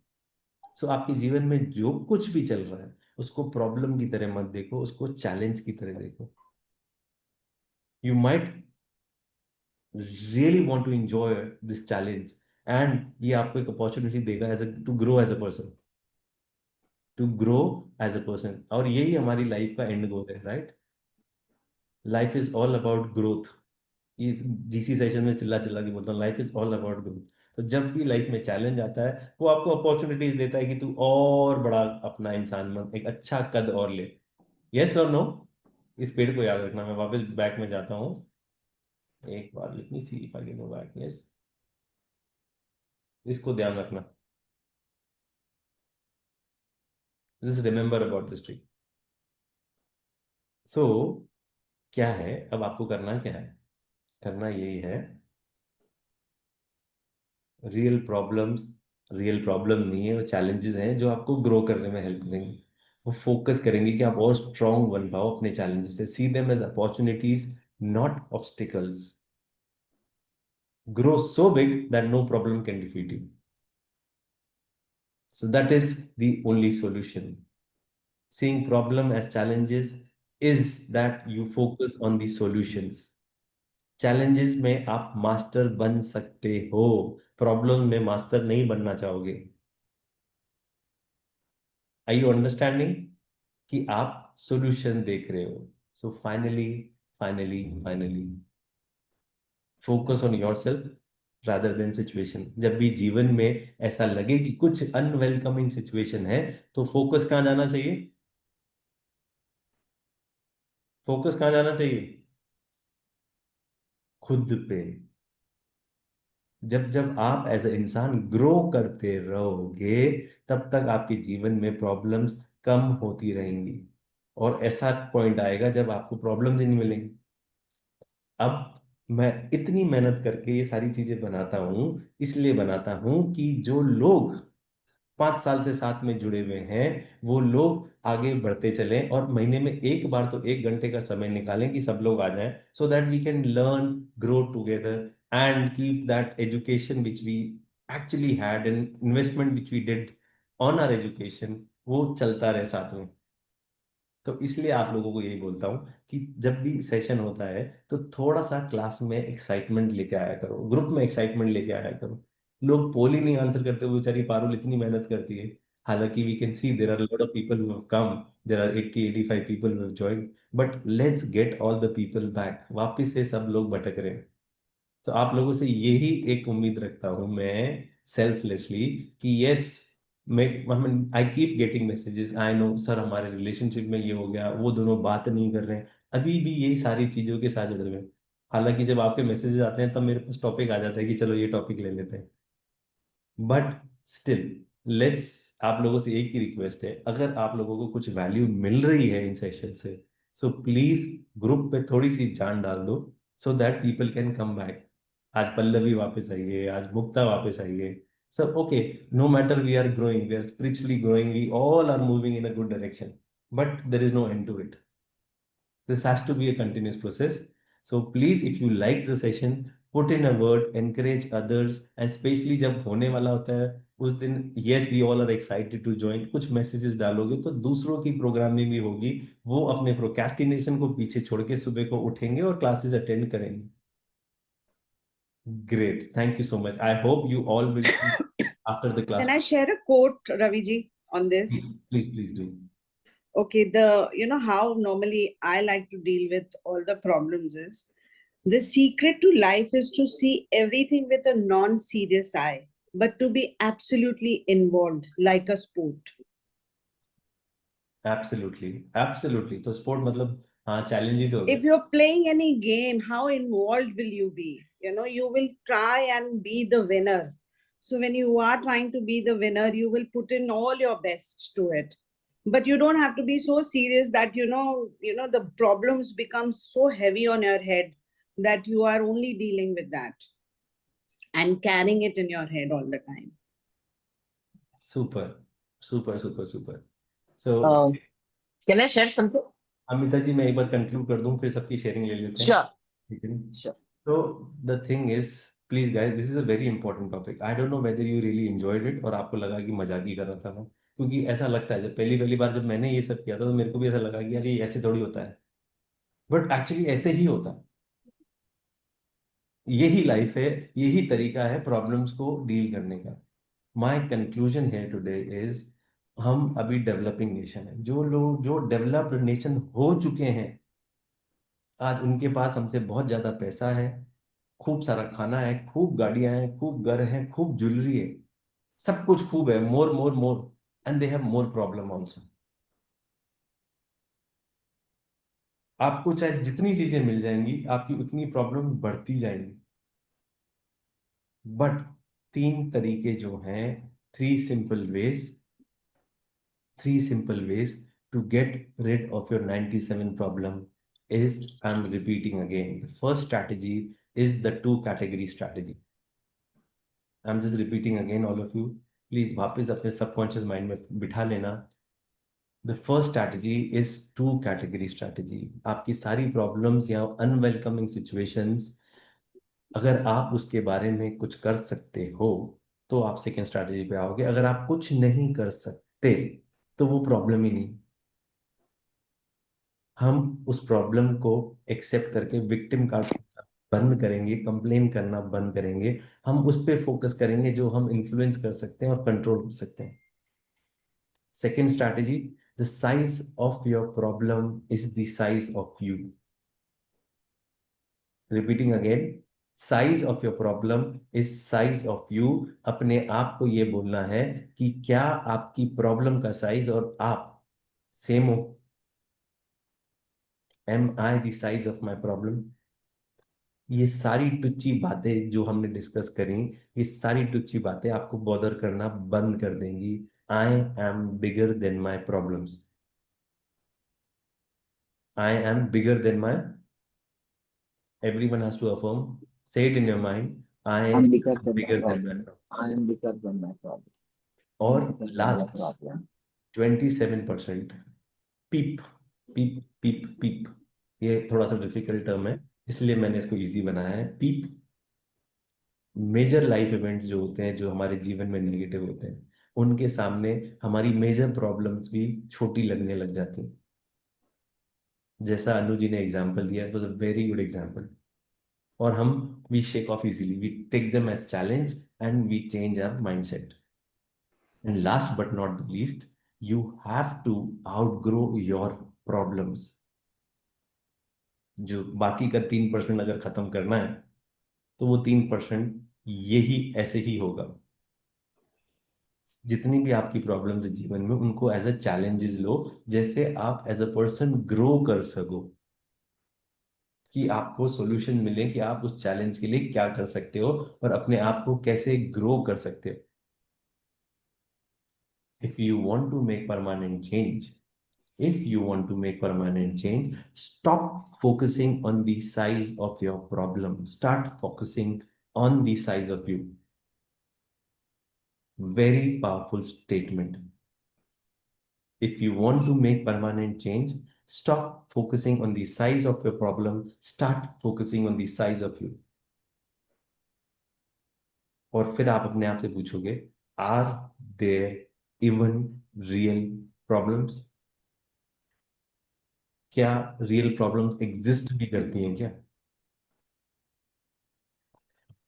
B: So आपके जीवन में जो कुछ भी चल रहा है, उसको प्रॉब्लम की तरह मत देखो, उसको चैलेंज की तरह देखो। You might really want to enjoy this challenge, and ये आपको एक अपॉर्चुनिटी देगा as to grow as a person, to grow as a person. और यही हमारी लाइफ का एंड गोल है, right? Life is all about growth. ये जीसी सेशन में चिल्ला चिल्ला के बोलता हूँ, life is all about growth. तो जब भी लाइफ में चैलेंज आता है, वो आपको अपॉर्चुनिटीज देता है कि तू और बड़ा अपना इंसान बन, एक अच्छा कद और ले। यस और नो? इस पेड़ को याद रखना। मैं वापस बैक में जाता हूँ एक बार, let me see if I can go back. Yes, इसको ध्यान रखना। Just remember about this tree. So क्या है, अब आपको करना क्या है? करना यही है, रियल प्रॉब्लम नहीं है, वो चैलेंजेस हैं जो आपको ग्रो करने में हेल्प करेंगे। वो फोकस करेंगे कि आप और स्ट्रांग बन पाओ अपने चैलेंजेस से। See them as opportunities, not obstacles. Grow so big that no problem can defeat you. So that is the only solution. Seeing problem as challenges is that you focus on the solutions. Challenges में आप मास्टर बन सकते हो, प्रॉब्लम में मास्टर नहीं बनना चाहोगे। आर यू अंडरस्टैंडिंग कि आप सॉल्यूशन देख रहे हो? So finally finally finally focus on yourself rather than situation. जब भी जीवन में ऐसा लगे कि कुछ अनवेलकमिंग सिचुएशन है, तो फोकस कहाँ जाना चाहिए? फोकस कहाँ जाना चाहिए? खुद पे। जब जब आप एज ए इंसान ग्रो करते रहोगे, तब तक आपके जीवन में प्रॉब्लम्स कम होती रहेंगी। और ऐसा पॉइंट आएगा जब आपको प्रॉब्लम ही नहीं मिलेंगी। अब मैं इतनी मेहनत करके ये सारी चीजें बनाता हूँ, इसलिए बनाता हूँ कि जो लोग 5 साल से साथ में जुड़े हुए हैं वो लोग आगे बढ़ते चलें, और महीने में एक बार तो 1 घंटे का समय निकालें कि सब लोग आ जाएं, so that we can learn, grow together and keep that education which we actually had, an investment which we did on our education, वो चलता रहे साथ में। तो इसलिए आप लोगों को यही बोलता हूँ कि जब भी सेशन होता है तो थोड़ा सा क्लास में एक्साइटमेंट लेके आया करो, ग्रुप में एक्साइटमेंट लेके आया करो। लोग पोल ही नहीं आंसर करते, वो बेचारी पारुल इतनी मेहनत करती है। हालांकि we can see there are lot of people who have come, there are 80-85 people who have joined, but let's get all the people back. वापस से सब लोग भटक रहे हैं। तो आप लोगों से यही एक उम्मीद रखता हूं मैं सेल्फलेसली कि यस, मैं I keep getting messages, I know sir हमारे रिलेशनशिप में ये हो गया, वो दोनों बात नहीं कर रहे हैं, अभी भी यही सारी चीजों के साथ जुड़े हुए हैं। हालांकि जब आपके मैसेजेस आते हैं तब मेरे पास टॉपिक आ जाता है कि चलो ये टॉपिक ले लेते हैं, बट स्टिल लेट्स, आप लोगों से एक ही रिक्वेस्ट है, अगर आप लोगों को कुछ वैल्यू मिल रही है इन सेशन से, सो प्लीज ग्रुप पे थोड़ी सी जान डाल दो, so that people can come back. आज पल्लवी वापस आई है, आज मुक्ता वापस आई है। So okay, no matter, we are growing, we are spiritually growing, we all are moving in a good direction, but there is no end to it. This has to be a continuous process. So please, if you like the session, put in a word, encourage others, and especially जब होने वाला होता है उस दिन, yes we all are excited to join, कुछ मैसेजेस डालोगे तो दूसरों की प्रोग्रामिंग भी होगी, वो अपने प्रोक्रेस्टिनेशन को पीछे छोड़ के सुबह को उठेंगे और क्लासेस अटेंड करेंगे। Great, thank you so much. I hope you all will see after the class.
N: Can I share a quote, Raviji, on this?
B: Please do.
N: Okay, how normally I like to deal with all the problems is, the secret to life is to see everything with a non-serious eye, but to be absolutely involved like a sport.
B: Absolutely. तो स्पोर्ट मतलब हाँ चैलेंज ही तो हो गया।
N: If you're playing any game, how involved will you be? You will try and be the winner. So when you are trying to be the winner, you will put in all your best to it. But you don't have to be so serious that, the problems become so heavy on your head that you are only dealing with that and carrying it in your head all the time.
B: Super. So
L: can I share something?
B: Amita जी, मैं एक बार कंक्लूड कर दूं, फिर सबकी शेयरिंग ले लेते हैं।
L: Sure.
B: ठीक है ना?
L: Sure.
B: So the thing is, please guys, this is a very important topic. I don't know whether you really enjoyed it और आपको लगा कि मजाक ही कर रहा था मैं, क्योंकि ऐसा लगता है जब पहली बार जब मैंने ये सब किया था तो मेरे को भी ऐसा लगा कि यार ये ऐसे थोड़ी होता है, बट एक्चुअली ऐसे ही होता है। यही लाइफ है, यही तरीका है प्रॉब्लम्स को डील करने का। My conclusion here today is, हम अभी डेवलपिंग नेशन है, जो लोग जो डेवलप्ड नेशन हो चुके हैं आज उनके पास हमसे बहुत ज्यादा पैसा है, खूब सारा खाना है, खूब गाड़ियां हैं, खूब घर हैं, खूब ज्वेलरी है, सब कुछ खूब है, more and they have more problem also. आपको चाहे जितनी चीजें मिल जाएंगी, आपकी उतनी प्रॉब्लम बढ़ती जाएंगी। बट 3 तरीके जो हैं, 3 simple ways to get rid of your 97 problem is, I'm repeating again, the first strategy is the 2 category strategy. I'm just repeating again, all of you, please वापस अपने subconscious mind में बिठा लेना। The first strategy is 2 category strategy. आपकी सारी problems या unwelcoming situations, अगर आप उसके बारे में कुछ कर सकते हो तो आप सेकेंड स्ट्रैटेजी पे आओगे। अगर आप कुछ नहीं कर सकते तो वो प्रॉब्लम ही नहीं। हम उस प्रॉब्लम को एक्सेप्ट करके विक्टिम कार्ड बंद करेंगे, कंप्लेन करना बंद करेंगे, हम उस पर फोकस करेंगे जो हम इन्फ्लुएंस कर सकते हैं और कंट्रोल कर सकते हैं। Second strategy, the size of your problem is the size of you. Repeating again, size of your problem is size of you. अपने आप को ये बोलना है कि क्या आपकी प्रॉब्लम का साइज और आप सेम हो? Am I the size of my problem? ये सारी टुच्ची बातें जो हमने डिस्कस करी, ये सारी टुच्ची बातें आपको बॉदर करना बंद कर देंगी। आई am bigger than my problems. I am bigger than my, everyone has to affirm, say it in your mind, I
E: I'm
B: am
E: bigger than my
B: bigger than my
E: problem.
B: problem.
E: I am bigger than my problem.
B: और
E: Bigger than my
B: last
E: problem.
B: 27% पीप पीप पीप पीप, ये थोड़ा सा डिफिकल्ट टर्म है इसलिए मैंने इसको इजी बनाया है। पीप मेजर लाइफ इवेंट्स जो होते हैं, जो हमारे जीवन में नेगेटिव होते हैं, उनके सामने हमारी मेजर प्रॉब्लम्स भी छोटी लगने लग जाती हैं। जैसा अनु जी ने एग्जांपल दिया, it was a very good example. और हम we shake off easily, we take them as challenge and we change our mindset. And last but not the least, you have to outgrow your problems। जो बाकी का 3% अगर खत्म करना है तो वो 3% यही ऐसे ही होगा। जितनी भी आपकी प्रॉब्लम्स है जीवन में, उनको एज अ चैलेंजेस लो, जैसे आप एज अ पर्सन ग्रो कर सको, कि आपको सॉल्यूशन मिले कि आप उस चैलेंज के लिए क्या कर सकते हो और अपने आप को कैसे ग्रो कर सकते हो। If you want to make permanent change, if you want to make permanent change, stop focusing on the size of your problem. Start focusing on the size of you. Very powerful statement. If you want to make permanent change, stop focusing on the size of your problem. Start focusing on the size of you. और फिर आप अपने आप से पूछोगे, are there even real problems? क्या रियल प्रॉब्लम्स एग्जिस्ट भी करती हैं क्या?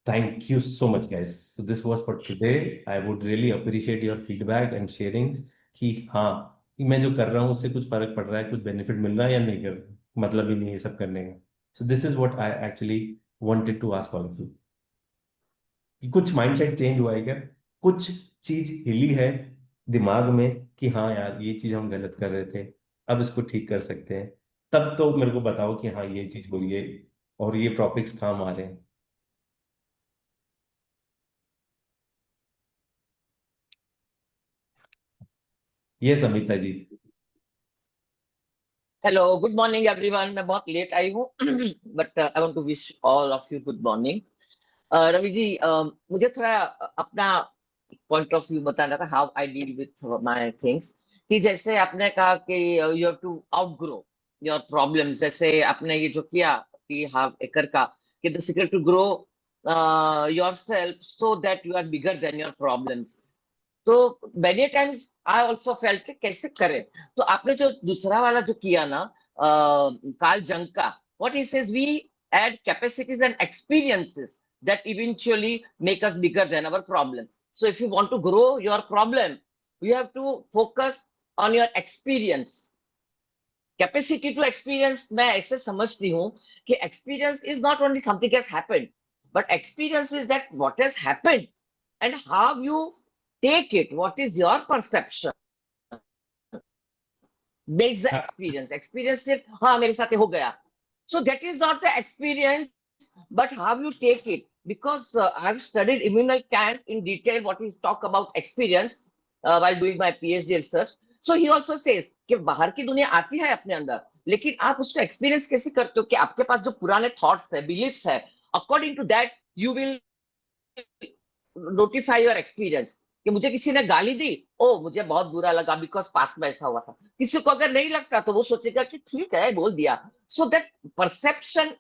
B: Thank you so much, guys. So this was for today. I would really appreciate your feedback and sharings कि हाँ, कि मैं जो कर रहा हूँ उससे कुछ फर्क पड़ रहा है, कुछ बेनिफिट मिल रहा है या नहीं, कर मतलब ही नहीं है सब करने का। So this is what I actually wanted to ask all of you. कि कुछ माइंडसेट चेंज हुआ है क्या? कुछ चीज हिली है दिमाग में कि हाँ यार, ये चीज हम गलत कर रहे थे, अब इसको ठीक कर सकते हैं। तब तो मेरे को बताओ कि हाँ ये चीज हुई है और ये टॉपिक्स काम आ रहे हैं। ये Samita ji.
L: Hello, good morning everyone. मैं बहुत लेट आई हूँ but I want to wish all of you good morning. Ravi ji, मुझे थोड़ा अपना पॉइंट ऑफ व्यू बताना था, how I deal with my things. कि जैसे आपने कहा कि you have to outgrow your problems, जैसे आपने ये जो किया कि हाफ एकर का, कि the secret to grow yourself so that you are bigger than your problems. तो many times I also felt कि कैसे करें। तो आपने जो दूसरा वाला जो किया ना, कार्ल जंग का, what he says, we add capacities and experiences that eventually make us bigger than our problem. So if you want to grow your problem, you have to focus on your experience. Capacity to experience, मैं ऐसे समझती हूँ कि experience is not only something has happened, but experience is that what has happened and how you take it, what is your perception makes the experience. Experience सिर्फ हाँ मेरे साथ ये हो गया, so that is not the experience, but how you take it. Because I've studied Immanuel Kant in detail, what he talk about experience while doing my PhD research. So he also says कि बाहर की दुनिया आती है अपने अंदर, लेकिन आप उसको एक्सपीरियंस कैसे करते हो कि आपके पास जो पुराने थॉट्स है, बिलीफ्स है, according to that you will notify your experience. कि मुझे किसी ने गाली दी, ओ मुझे बहुत बुरा लगा बिकॉज पास्ट में ऐसा हुआ था। किसी को अगर नहीं लगता तो वो सोचेगा कि ठीक है बोल दिया। सो दैट परसेप्शन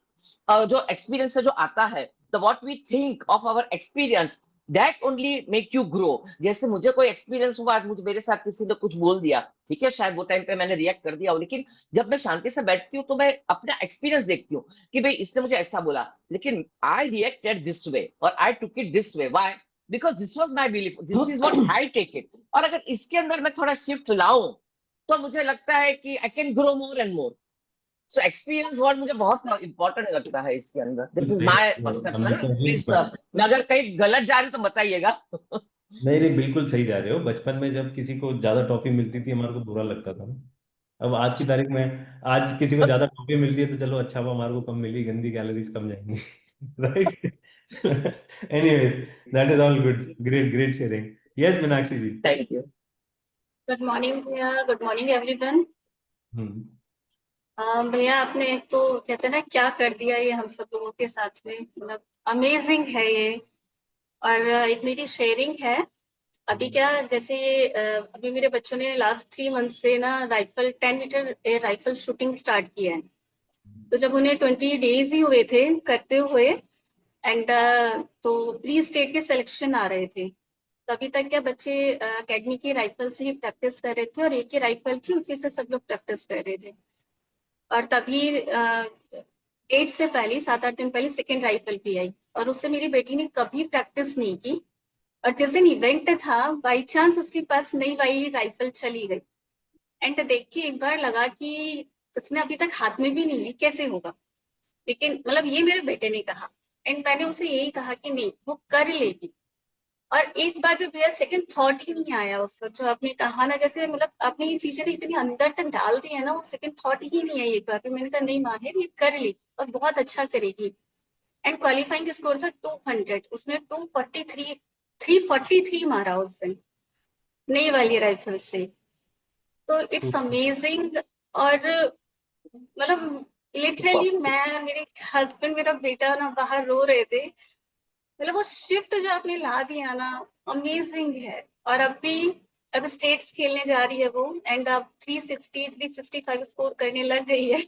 L: जो एक्सपीरियंस से जो आता है, the what we think of our experience, that only make you grow. जैसे मुझे कोई एक्सपीरियंस हुआ, मुझे मेरे साथ किसी ने कुछ बोल दिया, ठीक है, शायद वो टाइम पे मैंने रिएक्ट कर दिया, लेकिन जब मैं शांति से बैठती हूँ तो मैं अपना एक्सपीरियंस देखती हूँ कि भाई इसने मुझे ऐसा बोला, लेकिन आई रिएक्टेड दिस वे और I took it this way. Why? Because this was my belief, this is what I take it. और अगर इसके अंदर मैं थोड़ा शिफ्ट लाऊं तो मुझे लगता है कि I can grow more and more. So experience word मुझे बहुत इंपॉर्टेंट लगता है इसके अंदर। This is my perception. Please मैं अगर कहीं गलत जा रही तो बताइएगा।
B: नहीं नहीं, बिल्कुल सही जा रहे हो। बचपन में जब किसी को ज्यादा टॉफी मिलती थी, हमारे को बुरा लगता था ना। अब आज की तारीख में आज किसी को ज्यादा टॉफी मिलती है तो चलो अच्छा हुआ, हमारे को कम मिली, गंदी कैलोरीज कम जाएंगी। Right? Anyways, that is all good. Great great sharing. Yes Meenakshi ji.
L: Thank you.
O: Good morning, Priya. Good morning, everyone. भैया आपने एक तो कहते हैं ना क्या कर दिया ये हम सब लोगों के साथ में, मतलब अमेजिंग है ये। और एक मेरी शेयरिंग है। अभी क्या जैसे अभी मेरे बच्चों ने लास्ट 3 मंथ से ना rifle 10 metre air rifle shooting start किया है। तो जब उन्हें 20 डेज ही हुए थे करते हुए, एंड तो प्री स्टेट के सिलेक्शन आ रहे थे। तो अभी तक क्या बच्चे अकेडमी की राइफल से ही प्रैक्टिस कर रहे थे, और एक ही राइफल थी उसी से सब लोग प्रैक्टिस कर रहे थे। और तभी डेट से पहले 7-8 दिन पहले सेकेंड राइफल भी आई, और उससे मेरी बेटी ने कभी प्रैक्टिस नहीं की। और जिस दिन इवेंट था बाई चांस उसके पास नई वाली राइफल चली गई, एंड देख के एक बार लगा कि उसने अभी तक हाथ में भी नहीं ली, कैसे होगा। लेकिन मतलब ये मेरे बेटे ने कहा, एंड मैंने उसे यही कहा कि नहीं वो कर लेगी। और एक बार भी भैया सेकंड थॉट ही नहीं आया उसको, जो आपने कहा ना, जैसे मतलब आपने ये चीजें ना इतनी अंदर तक डाल दी है ना, वो सेकंड थॉट ही नहीं आई एक बार भी। मैंने कहा नहीं माहिर ये कर ली और बहुत अच्छा करेगी। एंड क्वालिफाइंग स्कोर था 200, उसने 343 मारा उस दिन नई वाली राइफल से। तो इट्स अमेजिंग। और मतलब लिटरली मैं, मेरे हस्बैंड, मेरा बेटा ना बाहर रो रहे थे। मतलब वो शिफ्ट जो आपने ला दिया ना, अमेजिंग है। और अब स्टेट्स खेलने जा रही है वो, एंड अब 365 स्कोर करने लग गई है।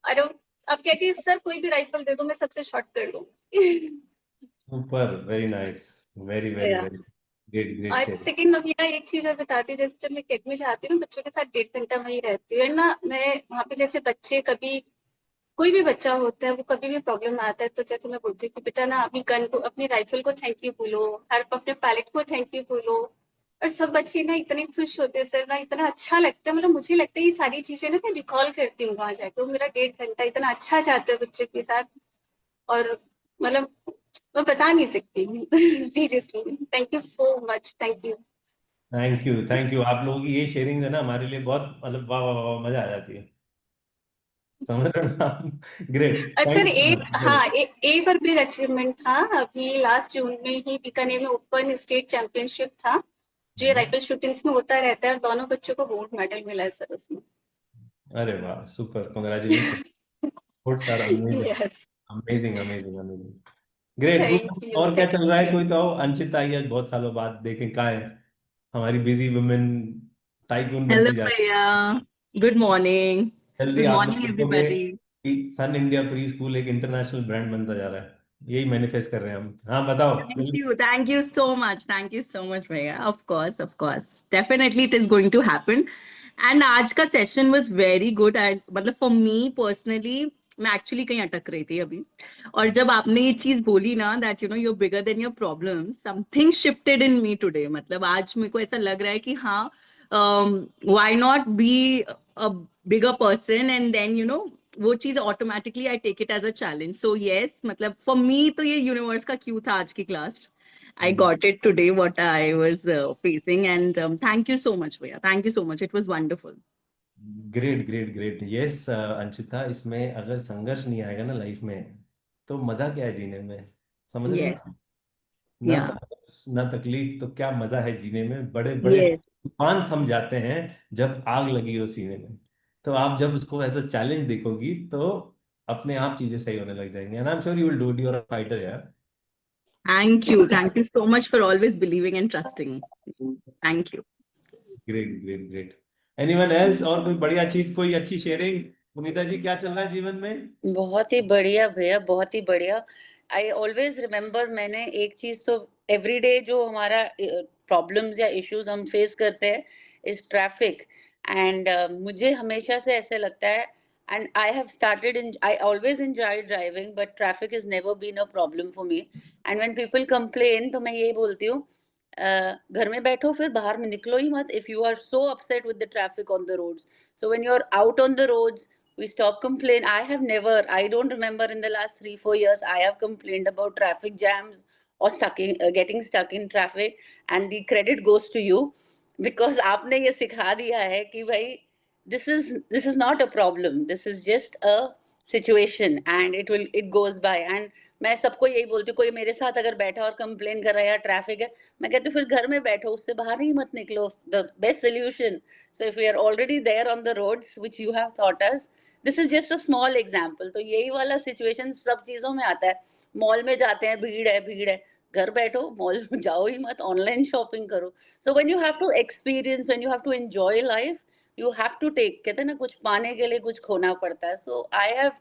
O: और अब कहती है सर कोई भी राइफल दे दो मैं सबसे शॉट कर लूंगी।
B: Super, very nice, very very
O: Yeah.
B: Very great, great
O: आज
B: शेयरिंग।
O: सेकंड में भैया एक चीज और बताती हूँ, जैसे जब मैं अकेडमी जाती हूँ ना बच्चों के साथ 1.5 घंटा वहीं रहती हूँ, ना मैं वहाँ पे जैसे बच्चे कभी कोई भी बच्चा होता है वो कभी भी प्रॉब्लम आता है, तो जैसे मैं बोलती हूँ कि बेटा ना अपनी गन को, अपनी राइफल को थैंक यू बोलो, हर अपने पैलेट को थैंक यू बोलो। और सब बच्चे ना इतने खुश होते हैं सर, ना इतना अच्छा लगता है। मतलब मुझे लगता है ये सारी चीजें ना मैं रिकॉल करती हूँ वहां जाके, वो मेरा 1.5 घंटा इतना अच्छा जाता है बच्चे के साथ। और मतलब मैं बता नहीं सकती। Seriously thank you so much, thank you.
B: Thank you, thank you. आप लोगों की ये शेयरिंग है ना हमारे लिए बहुत, मतलब वाह वाह वाह वाह, मजा आ जाती है। समझ रहे हो ना? ग्रेट,
O: और
B: थैंक
O: सर
B: यू सो
O: एक,
B: मच।
O: हाँ एक और बिग अचीवमेंट था। अभी लास्ट जून में ही बीकानेर में ओपन स्टेट चैंपियनशिप था, जो ये राइफल शूटिंग्स में होता रहता है, और दोनों बच्चों को गोल्ड मेडल मिला है सर उसमें।
B: अरे वाह, super, congratulation. Good sir, amazing,
O: yes,
B: amazing, amazing, amazing. Great,
O: thank
B: good.
O: You,
B: और क्या चल रहा है,
O: थैंक यू।
B: कोई कहो। अंशिता आई आज बहुत सालों बाद, देखें कहाँ है हमारी बिजी वुमेन, टाइकून
P: Hello,
B: बनती जा रही है।
P: Priya. Good morning.
B: जल्दी
P: Good
B: आप लोग
P: morning,
B: देखोगे
P: everybody.
B: कि सन इंडिया प्री स्कूल एक इंटरनेशनल ब्रांड बनता जा रहा है। यही मैनिफेस्ट कर रहे हैं हम। हाँ बताओ
P: Thank
B: जल्दी।
P: you. Thank you so much. Thank you so much, Priya. Of course, of course. Definitely, it is going to happen. And आज का session was very good. मतलब for me personally, मैं actually कहीं अटक रही थी अभी, और जब आपने ये चीज बोली ना that you know you're bigger than your problems, something shifted in me today. मतलब आज मेरे को ऐसा लग रहा है कि हाँ, why not be a bigger person, and then you know वो चीज automatically I take it as a challenge. So yes, मतलब फॉर मी तो ये यूनिवर्स का क्यू था आज की class. I got it today what I was facing, and thank you so much, Priya. Thank you so much. It was wonderful.
B: Great, great, great. Yes Anshita, इसमें अगर संघर्ष नहीं आएगा ना लाइफ में, तो मजा क्या है जीने में। समझ रहे हो
P: Yes.
B: ना? ना
P: Yeah.
B: संघर्ष ना तकलीफ, तो क्या मजा है जीने में। बड़े बड़े
P: Yes.
B: तूफान थम जाते हैं जब आग लगी हो सीने में। तो आप जब उसको एज अ चैलेंज देखोगी तो अपने आप चीजें सही होने लग जाएंगी। And I am sure you will do it, you are a fighter यार।
P: Thank you. Thank you so much for always believing and trusting. Thank you.
B: Great, great, great. Anyone else, और कोई बढ़िया चीज, कोई अच्छी शेयरिंग। पुनीता जी क्या चल रहा है जीवन में?
F: बहुत ही बढ़िया भैया, बहुत ही बढ़िया। आई ऑलवेज रिमेम्बर, मैंने एक चीज तो एवरीडे जो हमारा प्रॉब्लम्स या इश्यूज हम फेस करते हैं इज ट्रैफिक। एंड मुझे हमेशा से ऐसे लगता है, and I have started in, I always enjoy driving but traffic is never been a problem for me. And when people complain तो मैं यही बोलती हूँ, घर में बैठो, फिर बाहर में निकलो ही मत, if you are so upset with the traffic on the roads. So when you are out on the roads, we stop complain. I don't remember in the last 3-4 years I have complained about traffic jams or getting stuck in traffic, and the credit goes to you, because आपने ये सिखा दिया है कि भाई this is not a problem, this is just a situation, and it goes by. And मैं सबको यही बोलती हूँ, कोई मेरे साथ अगर बैठा और कंप्लेन कर रहा है यार ट्रैफिक है, मैं कहती हूँ फिर घर में बैठो, उससे बाहर ही मत निकलो. The best solution. So if we are already there on the roads which you have thought us, this is just a small example. तो यही वाला सिचुएशन सब चीजों में आता है. मॉल में जाते हैं, भीड़ है, घर बैठो, मॉल में जाओ ही मत, ऑनलाइन शॉपिंग करो. So when you have to experience, when you have to enjoy life, you have to take, कहते हैं ना, कुछ पाने के लिए कुछ खोना पड़ता है. So I have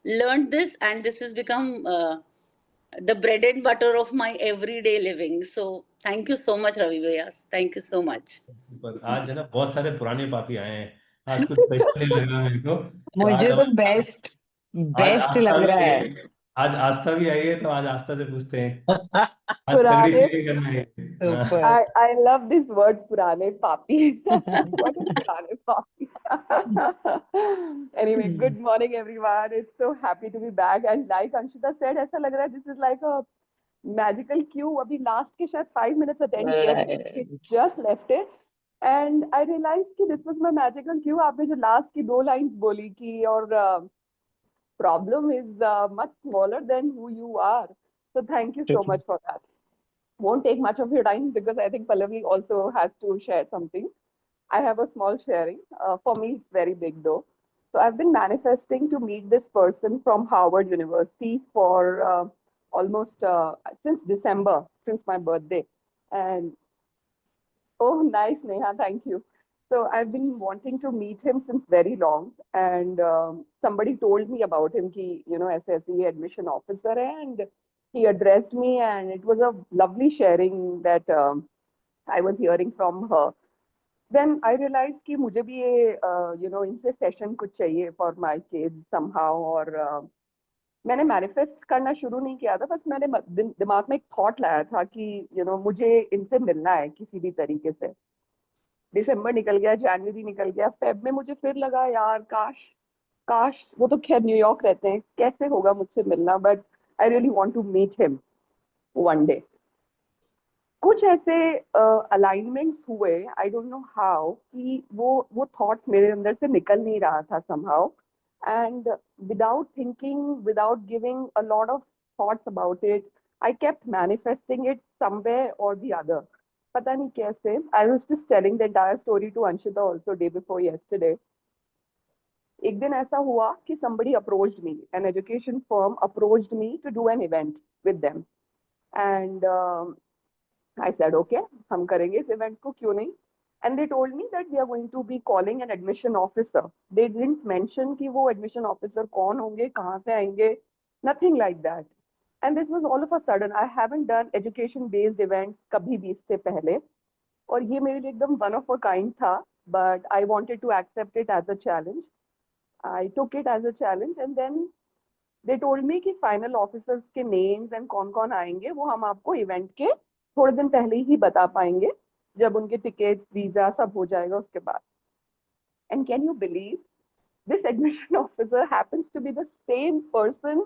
F: learned this and this has become the bread and butter of my everyday living. So thank you so much Ravi bhaiya, thank you so much.
B: पर आज है ना बहुत सारे पुराने पापी आए हैं, आज कुछ स्पेशल लग रहा है मेरे को. तो
L: मुझे
B: आज
L: तो
B: हम
L: बेस्ट
B: आज
L: बेस्ट
B: आस्था
L: लग
B: भी
L: रहा
B: आई
L: है.
B: है, आज आस्था भी आई है, तो आज आस्था से पूछते हैं. आज तगड़ी
Q: पुराने
B: शेयरिंग करना है. हाँ.
L: Super.
Q: I love this word purane papi. What is purane papi? Anyway, good morning everyone. It's so happy to be back and like Anshita said, ऐसा लग रहा है this is like a magical cue. अभी last के शायद 5 minutes attend किया,
L: Right.
Q: just left it and I realized कि this was my magical cue. आपने जो last की 2 lines बोली कि और problem is much smaller than who you are. So thank you so much for that. Won't take much of your time because I think Pallavi also has to share something. I have a small sharing. For me, it's very big though. So I've been manifesting to meet this person from Harvard University for almost since December, since my birthday. And oh, nice, Neha, thank you. So I've been wanting to meet him since very long. And somebody told me about him, ki, you know, SSE admission officer hai, and he addressed me and it was a lovely sharing that I was hearing from her. Then I realized कि मुझे भी ये you know इनसे session कुछ चाहिए for my kids somehow. और मैंने manifest करना शुरू नहीं किया था, बस मैंने दिमाग में एक thought लाया था कि you know मुझे इनसे मिलना है किसी भी तरीके से. दिसंबर निकल गया, जनवरी निकल गया, फेब में मुझे फिर लगा यार काश वो तो खैर न्यूयॉर्क रहते हैं, कैसे होगा मुझसे मिलना, but I really want to meet him one day. कुछ ऐसे alignments हुए, I don't know how, कि वो thought मेरे अंदर से निकल नहीं रहा था somehow, and without thinking, without giving a lot of thoughts about it, I kept manifesting it somewhere or the other. पता नहीं कैसे. I was just telling the entire story to Anshita also day before yesterday. एक दिन ऐसा हुआ कि somebody approached me, an education firm approached me to do an event with them, and I said okay, हम करेंगे इस event को, क्यों नहीं. And they told me that we are going to be calling an admission officer. They didn't mention कि वो admission officer कौन होंगे, कहाँ से आएंगे, nothing like that. And this was all of a sudden. I haven't done education based events कभी भी इससे पहले, और ये मेरे लिए एकदम one of a kind था, but I wanted to accept it as a challenge. I took it as a challenge and then they told me कि final officers के names and कौन आएंगे वो हम आपको event के थोड़े दिन पहले ही बता पाएंगे, जब उनके tickets, visa सब हो जाएगा उसके बाद. And can you believe this admission officer happens to be the same person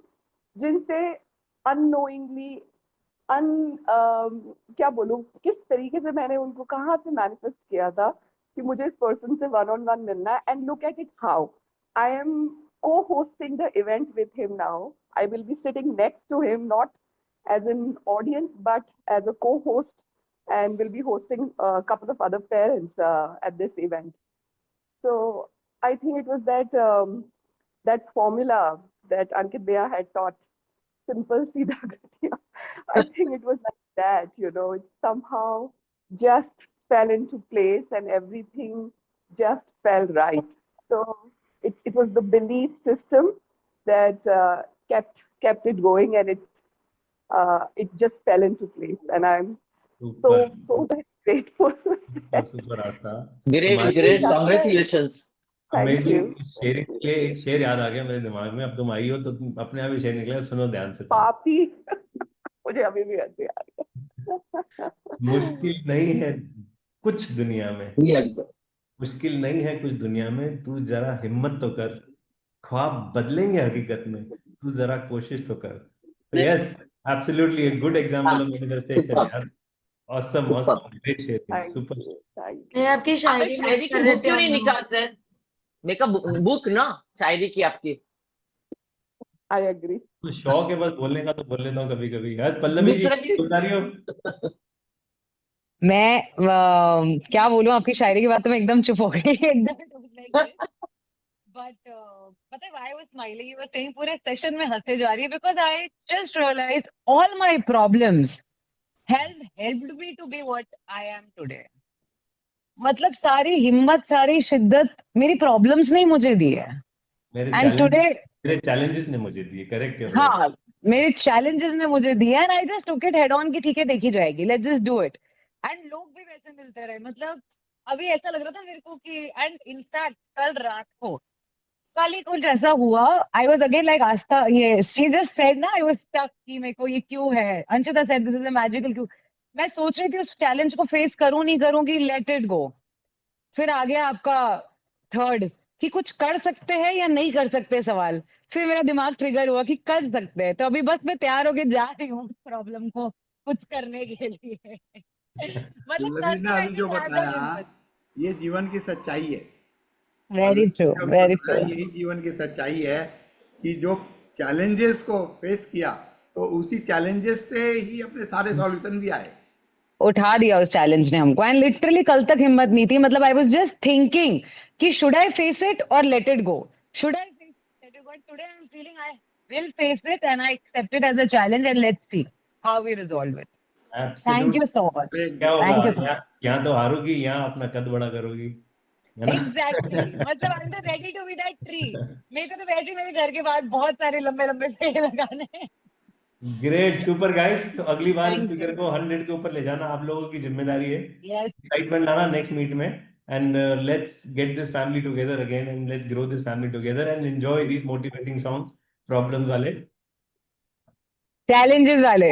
Q: जिनसे unknowingly क्या बोलूं, किस तरीके से मैंने उनको कहाँ से manifest किया था कि मुझे इस person से one-on-one मिलना है. And look at it how I am co-hosting the event with him now. I will be sitting next to him, not as an audience, but as a co-host, and will be hosting a couple of other parents at this event. So I think it was that formula that Ankit Bhaiya had taught, simple Seedha Gatiya. I think it was like that, you know, it somehow just fell into place and everything just fell right. So it was the belief system that kept it going, and it just fell into place, and I'm so very grateful.
B: Super Aastha.
L: Great, congratulations.
B: Amazing sharing के लिए एक शेर याद आ गया मेरे दिमाग में. अब तुम आई हो तो अपने आप ही शेर निकला, सुनो ध्यान से.
Q: पापी मुझे अभी भी ऐसे आ गया.
B: मुश्किल नहीं है कुछ दुनिया में, मुश्किल नहीं है कुछ दुनिया में, तू जरा हिम्मत तो कर, ख्वाब बदलेंगे हकीकत में, तू जरा कोशिश तो कर. Yes, absolutely a good example of manifestation यार. Awesome, great sharing, super.
I: मैं आपकी शायरी
L: शायरी की बुक क्यों नहीं निकालते? मेक अ बुक ना शायरी की आपकी.
Q: I agree.
B: तो शौक है बस बोलने का, तो बोल लेता हूँ कभी कभी। आज पल्लवी जी
L: दूसरा भी
B: बता रही हो?
R: मैं क्या बोलूं, आपकी शायरी की बात तो मैं एकदम चुप हो गई एकदम। बट पता है why I was smiling, you were saying पूरे सेशन में हंसे जा रही है because I just realise all my problems helped me to be what I am today. मतलब सारी हिम्मत, सारी शिद्दत मेरी प्रॉब्लम्स ने मुझे दी है। एंड टुडे
B: मेरे चैलेंजेस ने मुझे दिए, करेक्ट है।
R: हाँ, मेरे चैलेंजेस ने मुझे दिया and I just took it head on कि ठीक है देखी जाएगी, let's just do it. And लोग भी वैसे मिलते रहे, मतलब अभी ऐसा लग रहा था मेरे को कि एंड इनफैक्ट कल ही कुछ ऐसा हुआ, आई वाज अगेन लाइक आस्था, ये शी जस्ट सेड ना, आई वाज स्टक कि मेरे को ये क्यों है, Anshita said this is a magical क्यों। मैं सोच रही थी उस चैलेंज को फेस करूं नहीं करूं कि लेट इट गो। फिर आ गया आपका थर्ड कि कुछ कर सकते हैं या नहीं कर सकते सवाल। फिर मेरा दिमाग ट्रिगर हुआ कि कर सकते हैं, तो अभी बस मैं तैयार होके जा रही हूँ प्रॉब्लम को कुछ करने के लिए। मतलब
K: पल्लवी
R: कल
K: ने
R: तो
K: अभी जो
R: लेकिन
K: बताया ये जीवन की सच्चाई है।
R: वेरी ट्रू,
K: जो
R: वेरी
K: बताया
R: ट्रू।
K: यही जीवन की सच्चाई है कि जो चैलेंजेस को फेस किया तो उसी चैलेंजेस से ही अपने सारे सॉल्यूशन भी आए।
R: उठा दिया उस चैलेंज ने हमको एंड लिटरली कल तक हिम्मत नहीं थी। मतलब आई वाज जस्ट थिंकिंग कि शुड आई फेस इट और let it go, should I face let it go. Today I am feeling I will face it and I accept it as a challenge and let's see how we resolve it. Thank you so much,
B: क्या होगा,
R: थैंक यू सो
B: यहाँ तो हारोगी, यहाँ अपना कद बड़ा करोगी, है ना?
R: एग्जैक्टली। मतलब I am ready to be that tree. मेरे को तो वैसे ही मेरे घर के बाहर बहुत सारे लंबे लंबे पेड़ लगाने हैं।
B: Great, super guys. तो अगली बार
R: थैंक
B: स्पीकर
R: यू।
B: को 100 के ऊपर ले जाना आप लोगों की जिम्मेदारी है।
R: यस,
B: एक्साइटमेंट लाना नेक्स्ट मीट में, and let's get this family together again, and let's grow this family together and enjoy these motivating songs, problems वाले,
R: चैलेंजेस वाले।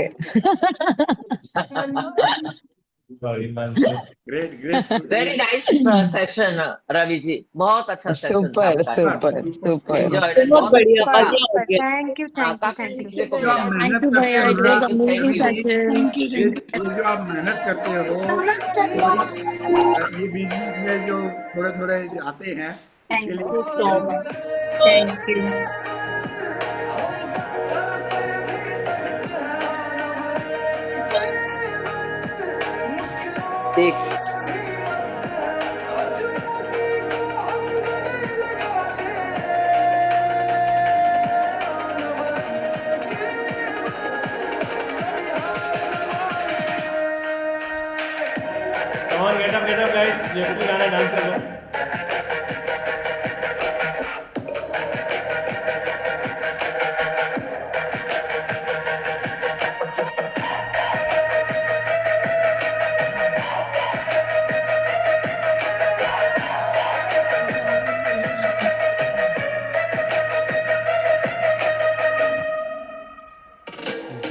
B: Sorry ma'am.
K: Great great.
L: Very nice session Ravi ji, बहुत अच्छा सेशन था
R: सुपर
L: आपका।
R: Super super.
L: एंजॉयड एंड
H: बहुत
L: बहुत
H: बढ़िया,
L: अच्छा,
H: मजा आ गया।
M: थैंक यू,
L: हाँ,
M: थैंक यू,
L: काफी
M: थैंक यू।
L: सीखने को
K: जो आप
L: मिला।
K: मेहनत करते हो ना,
L: थैंक यू।
K: ये जो आप मेहनत करते हो और ये बीच बीच में जो थोड़े थोड़े आते हैं इसके
H: थैंक यू सो
K: लिए
H: मच, थैंक यू।
L: देख
B: Come on, get up guys, ये भी गाना डांस कर लो।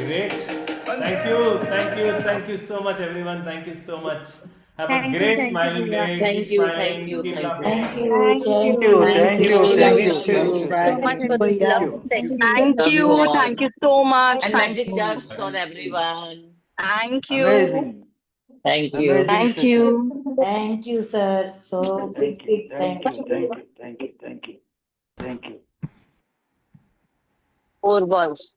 B: Great. Thank you so much, everyone. Thank you so much. Have a great smiling day.
L: Thank
B: Keep
L: you,
B: smiling.
L: thank you,
B: Keep
L: thank
B: laughing.
L: you.
M: Thank you,
L: Thank you,
F: Thank
L: you
F: you.
L: too.
F: Thank you so much for this lovely session.
H: Thank you so much.
L: And
H: Thank
L: magic
H: you.
L: dust on everyone.
H: Thank you.
J: Amazing.
L: Thank you.
J: Amazing
H: Thank
J: session.
H: you.
M: Thank you, sir. So big,
J: Thank you.
M: big
J: Thank
M: thank
J: you.
M: you.
J: Thank you. Thank you. Thank you. Thank you.
L: 4 balls.